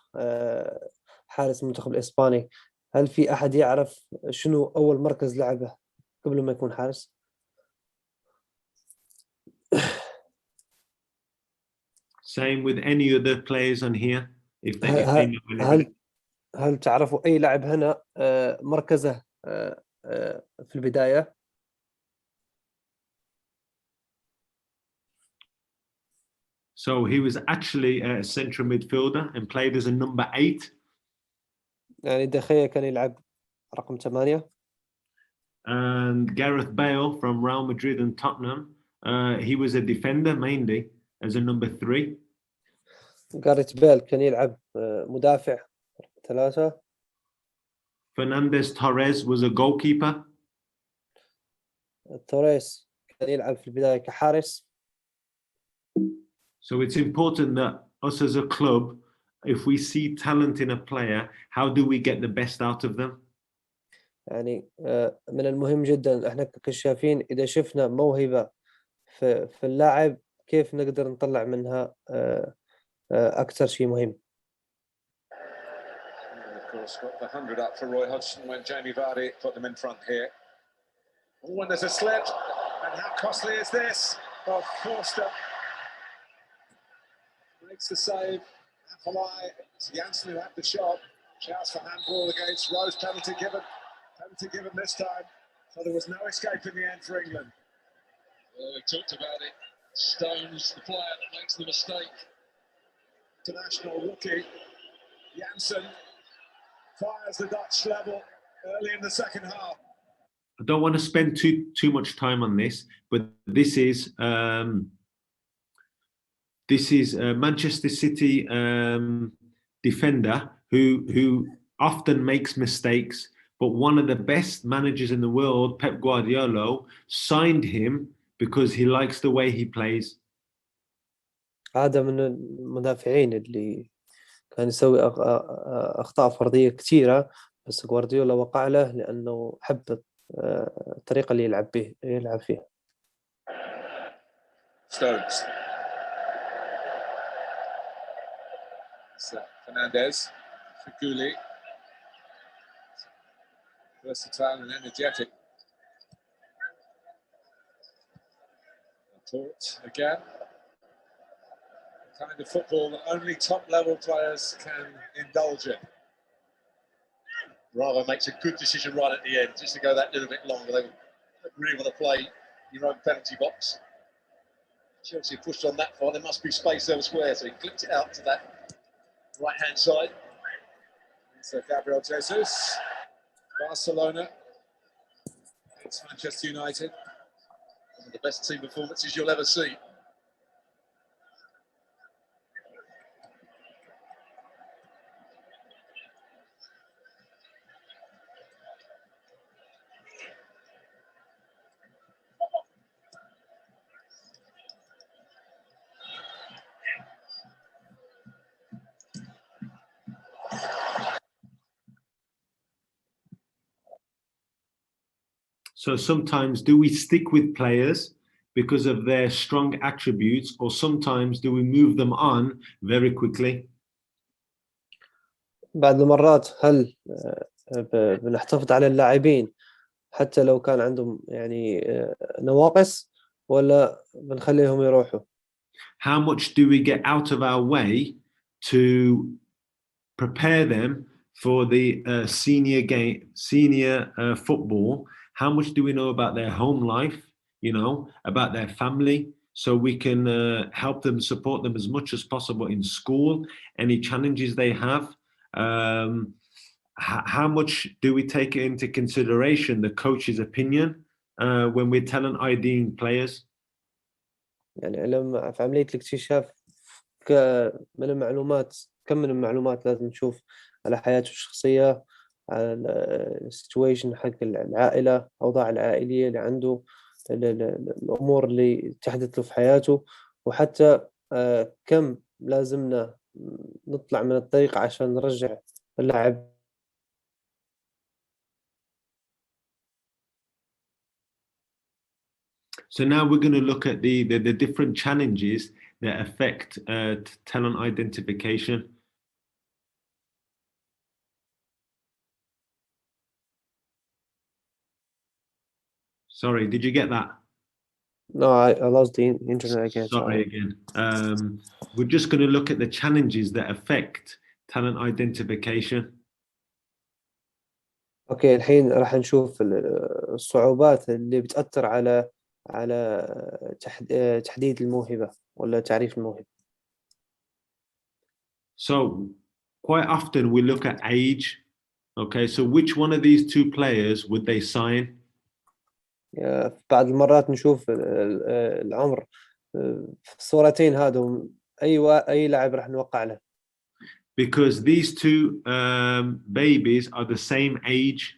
حارس المنتخب الإسباني، هل في أحد يعرف شنو أول مركز لعبه قبل ما يكون حارس؟
Same with any other players on here. If they know anybody.
هل تعرفوا أي لاعب هنا مركزه في البداية؟
So he was actually a central midfielder and played as a number 8.
يعني دخية كان يلعب رقم 8.
And Gareth Bale from Real Madrid and Tottenham, he was a defender mainly as a number 3.
جاريث بيل كان يلعب مدافع 3.
Fernandez Torres was a goalkeeper.
توريس كان يلعب في البداية كحارس.
So it's important that us as a club, if we see talent in a player, how do we get the best out of them?
يعني من المهم جدا احنا ككشافين اذا شفنا موهبة في اللاعب كيف نقدر نطلع منها اكثر شيء مهم.
Of course, got the 100 up for Roy Hodgson when Jamie Vardy put them in front here. Oh, and there's a slip. And how costly is this? Oh, Forster makes the save. Appelai, it's Janssen who had the shot. Shouts for handball against Rose. Penalty given. Penalty given this time. So there was no escape in the end for England.
Well, we talked about it. Stones, the player that makes the mistake.
International rookie Janssen fires the Dutch level early in the second half.
I don't want to spend too much time on this, but this is Manchester City defender who often makes mistakes, but one of the best managers in the world, Pep Guardiola, signed him because he likes the way he plays.
هذا من المدافعين اللي كان يسوي أخطاء فردية كثيرة، بس غوارديولا وقع له لأنه حب الطريقة اللي يلعب فيها.
Stones. Fernandez, Figuli. Versatile and energetic. Taught again. Kind of football that only top-level players can indulge in.
Bravo makes a good decision right at the end, just to go that little bit longer. They really want to play your own penalty box. Chelsea pushed on that far. There must be space elsewhere, so he clipped it out to that right-hand side.
So Gabriel Jesus, Barcelona. It's Manchester United.
One of the best team performances you'll ever see.
So sometimes do we stick with players because of their strong attributes, or sometimes do we move them on very quickly?
بعض المرات هل بنحتفظ على اللاعبين حتى لو كان عندهم يعني نواقص، ولا بنخليهم يروحوا؟
How much do we get out of our way to prepare them for the senior football? How much do we know about their home life, about their family, so we can help them, support them as much as possible in school, any challenges they have? How much do we take into consideration the coach's opinion when we're talent IDing players?
يعني لما في عملية الاكتشاف من المعلومات، كم من المعلومات لازم نشوف على حياته الشخصية، على السيتويشن حق العائلة، أوضاع العائلية اللي عنده، الأمور اللي تحدث له في حياته، وحتى كم لازمنا نطلع من الطريق عشان نرجع اللاعب.
So now we're going to look at the different challenges that affect talent identification. Sorry, did you get that?
No, I lost the internet again.
Sorry again. We're just going to look at the challenges that affect talent identification.
اوكي، الحين راح نشوف الصعوبات اللي بتأثر على تحديد الموهبة ولا تعريف الموهبة.
So quite often we look at age. Okay, so which one of these two players would they sign?
بعض المرات نشوف العمر في الصورتين هذول، أي لاعب راح نوقع له.
because these two babies are the same age.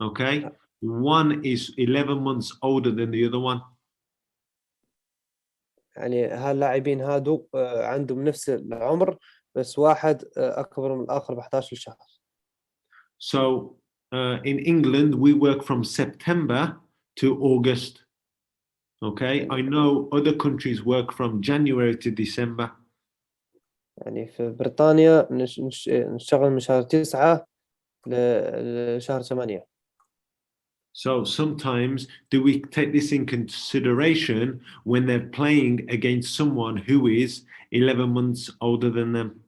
Okay, one is 11 months older than the other one.
يعني هاللاعبين هادو عندهم نفس العمر، بس واحد أكبر من الآخر ب 11 شهر.
So in England we work from September to August. Okay, I know other countries work from January to December.
يعني في بريطانيا نشتغل من شهر 9 لشهر 8.
So sometimes do we take this in consideration when they're playing against someone who is 11 months older than them?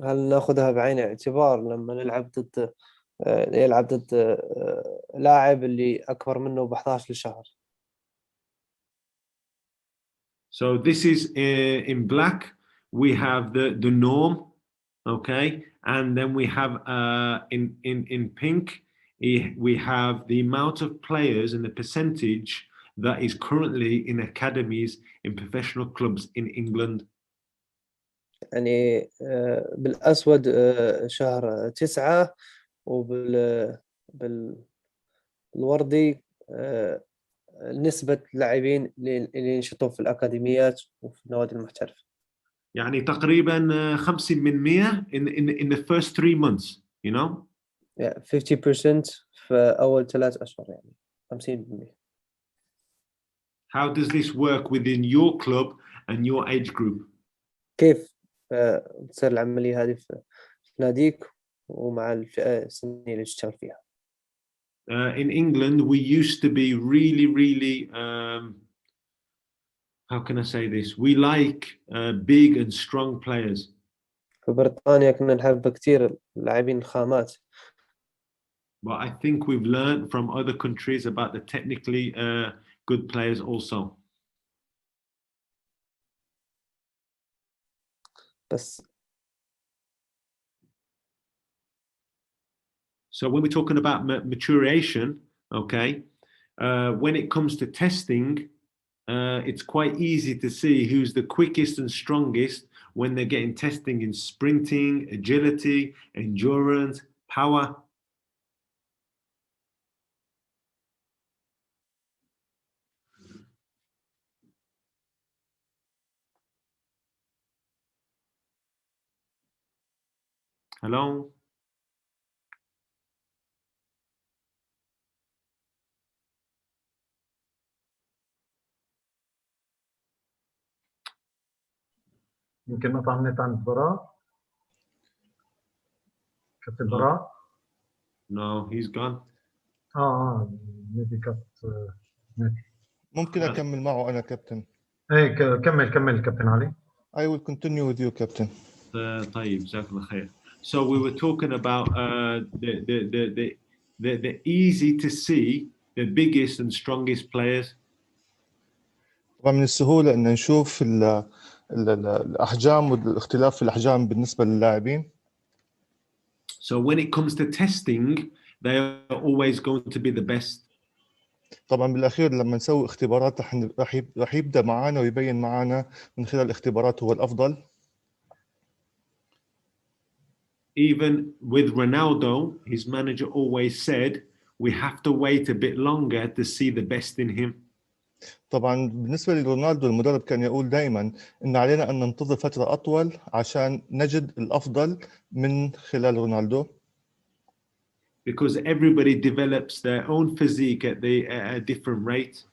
هل ناخذها بعين الاعتبار لما يلعب ضد لاعب اللي أكبر منه ب 11 شهر؟
So this is in black. We have the norm, okay, and then we have in pink we have the amount of players and the percentage that is currently in academies in professional clubs in England.
يعني بالأسود شهر 9 بالوردي نسبة اللاعبين اللي ينشطون في الأكاديميات وفي النوادي المحترفة.
يعني تقريبا 50% in the first 3 months, you know?
Yeah, 50% في أول 3 أشهر يعني 50%.
How does this work within your club and your age group?
كيف تصير العملية هذه في ناديك ومع الفئة السنية اللي تشتغل فيها؟
In England, we used to be really, how can I say this? We like big and strong players.
في بريطانيا كنا نحب كتير اللاعبين الخامات.
But I think we've learned from other countries about the technically good players also.
بس
So when we're talking about maturation, okay, when it comes to testing, it's quite easy to see who's the quickest and strongest when they're getting testing in sprinting, agility, endurance, power. Hello?
يمكن نقطع النت عند براء. كابتن براء.
No, he's gone.
maybe كابت نت.
ممكن أكمل معه أنا كابتن.
إيه كمل كابتن علي.
I will continue with you, Captain.
طيب جزاك الله خير. So we were talking about the easy to see the biggest and strongest players.
طبعا من السهولة أن نشوف الأحجام والاختلاف في الأحجام بالنسبة للاعبين.
So when it comes to testing, they are always going to be the best.
طبعا بالأخير لما نسوي اختبارات راح يبدأ معانا ويبين معانا من خلال الاختبارات هو الأفضل.
Even with Ronaldo, his manager always said, we have to wait a bit longer to see the best in him.
طبعا بالنسبة لرونالدو المدرب كان يقول دائما إن علينا أن ننتظر فترة أطول عشان نجد الأفضل من خلال رونالدو.
Because everybody develops their own physique at a different rate.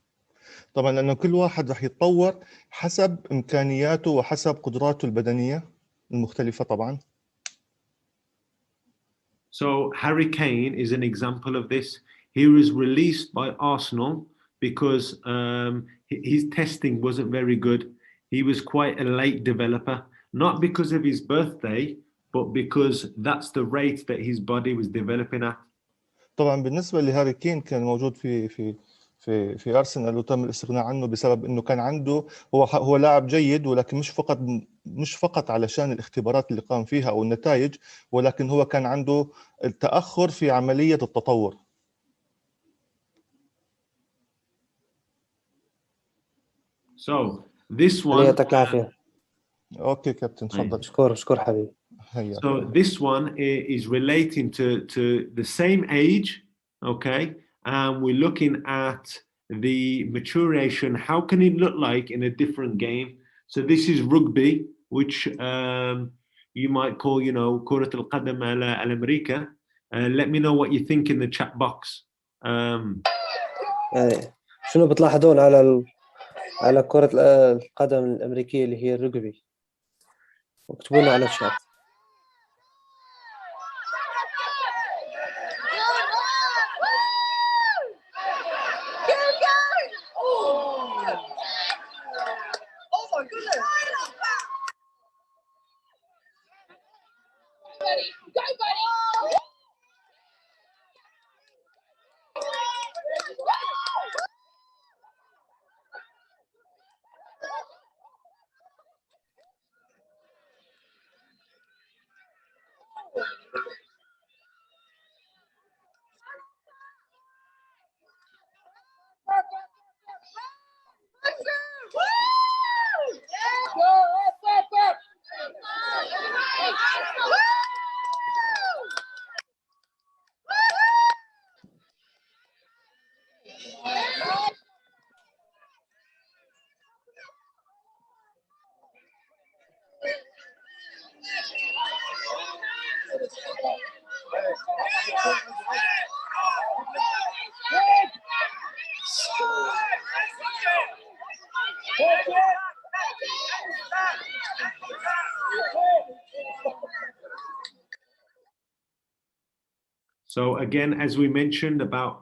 طبعا لأنه كل واحد راح يتطور حسب إمكانياته وحسب قدراته البدنية المختلفة طبعا.
So Harry Kane is an example of this. He was released by Arsenal because his testing wasn't very good. He was quite a late developer, not because of his birthday, but because that's the rate that his body was developing at.
طبعا بالنسبة لهاري كين كان موجود في أرسنال وتم الاستغناء عنه بسبب إنه كان عنده هو لاعب جيد ولكن مش فقط علشان الاختبارات اللي قام فيها أو النتائج، ولكن هو كان عنده التأخر في عملية التطور.
So this one.
يعطيك العافية.
أوكي كابتن تفضل.
شكور حبيبي.
هيا.
So this one is relating to the same age, okay? And we're looking at the maturation. How can it look like in a different game? So this is rugby, which you might call, you know, كرة القدم الأمريكا. Let me know what you think in the chat box.
يعني شنو بتلاحظون على كرة القدم الأمريكية اللي هي الرugby؟ واكتبوا لنا على الشات.
So again, as we mentioned about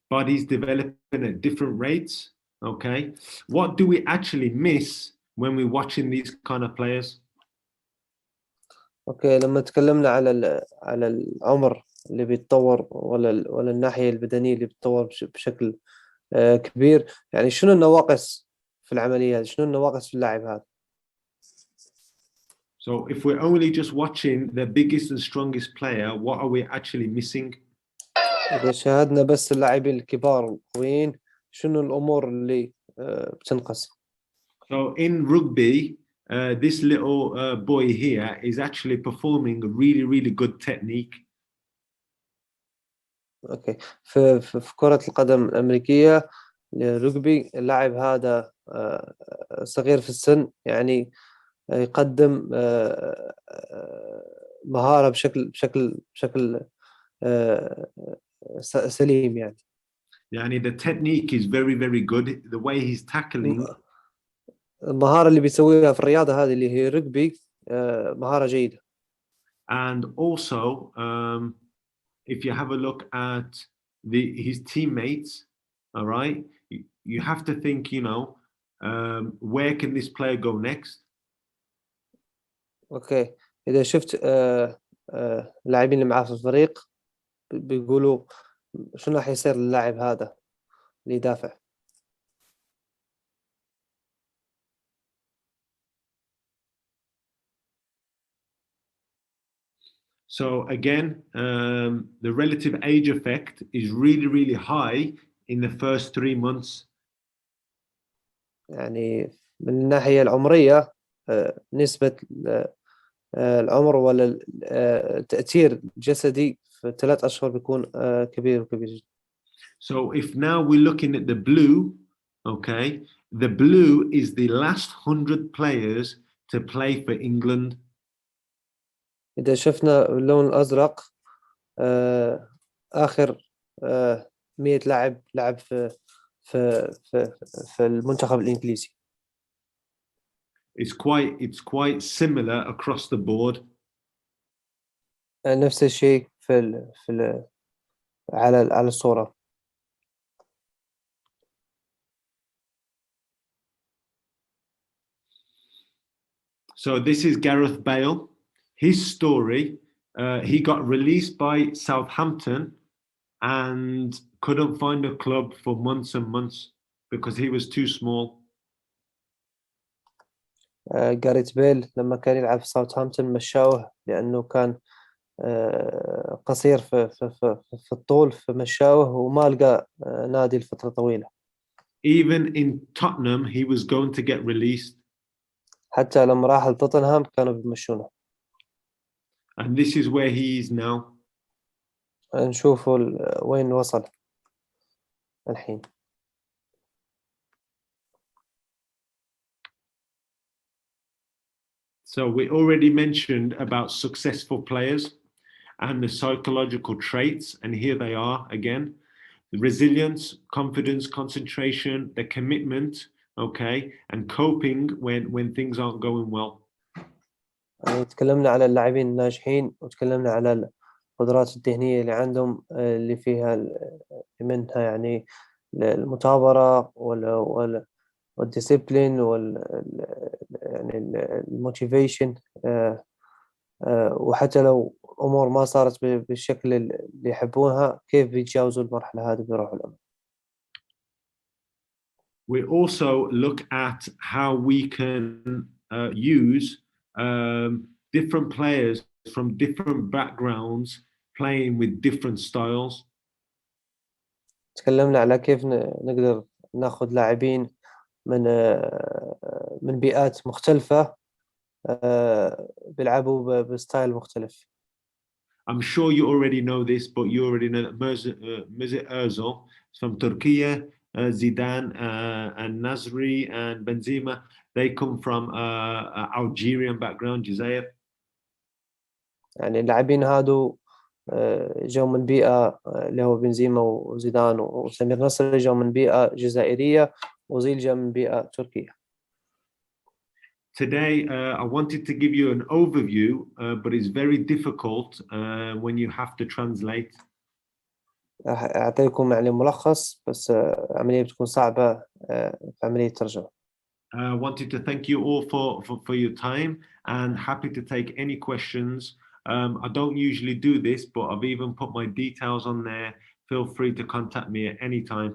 bodies developing at different rates, okay? What do we actually miss when we're watching these kind of players?
اوكي، لما تكلمنا على العمر اللي بيتطور ولا الناحية البدنية اللي بتتطور بشكل كبير، يعني شنو النواقص في العملية هذه؟ شنو النواقص في اللاعب هذا؟
So if we're only just watching the biggest and strongest player, what are we actually missing?
إذا شاهدنا بس اللاعبين الكبار القويين، شنو الأمور اللي بتنقص؟
So in rugby, this little boy here is actually performing a really, really good technique.
اوكي، في كرة القدم الأمريكية الرugby، اللاعب هذا صغير في السن، يعني يقدم مهارة بشكل سليم يعني.
يعني the technique is very, very good. The way he's tackling.
المهارة اللي بيسويها في الرياضة هذه اللي هي رugby مهارة جيدة.
And also, if you have a look at his teammates, all right, you have to think, you know, where can this player go next?
اوكي، إذا شفت اللاعبين اللي معاه في الفريق بيقولوا شنو راح يصير للاعب هذا اللي يدافع.
So again, the relative age effect is really, really high in the first 3 months.
يعني من الناحية العمرية نسبة العمر ولا التأثير الجسدي في 3 أشهر بيكون كبير جدا.
So if now we're looking at the blue, okay, the blue is the last 100 players to play for England.
إذا شفنا اللون الأزرق آخر 100 لاعب لعب في المنتخب الإنجليزي.
It's quite similar across the board.
نفس الشيء على الصورة.
So this is Gareth Bale. His story, he got released by Southampton and couldn't find a club for months and months because he was too small.
جاريث بيل لما كان يلعب في ساوثهامبتون مشاوه لأنه كان قصير في الطول، فمشاوه وما لقى نادي لفترة طويلة.
Even in Tottenham, he was going to get released.
حتى لما راح لتوتنهام كانوا بيمشونه.
And this is where he is now.
نشوفوا وين وصل الحين.
So we already mentioned about successful players and the psychological traits, and here they are again: the resilience, confidence, concentration, the commitment, okay, and coping when things aren't going well.
يعني تكلمنا على اللاعبين الناجحين، وتكلمنا على القدرات الذهنية اللي عندهم، اللي فيها منها يعني المثابرة والديسيبلين يعني الموتيفيشن، وحتى لو أمور ما صارت بالشكل اللي يحبونها كيف بيتجاوزوا المرحلة هذه بروح الأمل.
We also look at how we can use different players from different backgrounds playing with different styles.
تكلمنا على كيف نقدر ناخذ لاعبين من بيئات مختلفة بيلعبوا بستايل مختلف.
I'm sure you already know this, but you already know that Mesut Ozil is from Turkey, Zidane and Nasri and Benzema, they come from Algerian background, Jazair.
يعني اللاعبين هادو جو من بيئة اللي هو بنزيما وزيدان وسمير نصر، جو من بيئة جزائرية، وزيل جو من بيئة تركية.
Today, I wanted to give you an overview, but it's very difficult when you have to translate.
أعطيكم يعني ملخص، بس عملية بتكون صعبة في عملية الترجمة.
I wanted to thank you all for your time and happy to take any questions. I don't usually do this, but I've even put my details on there. Feel free to contact me at any time.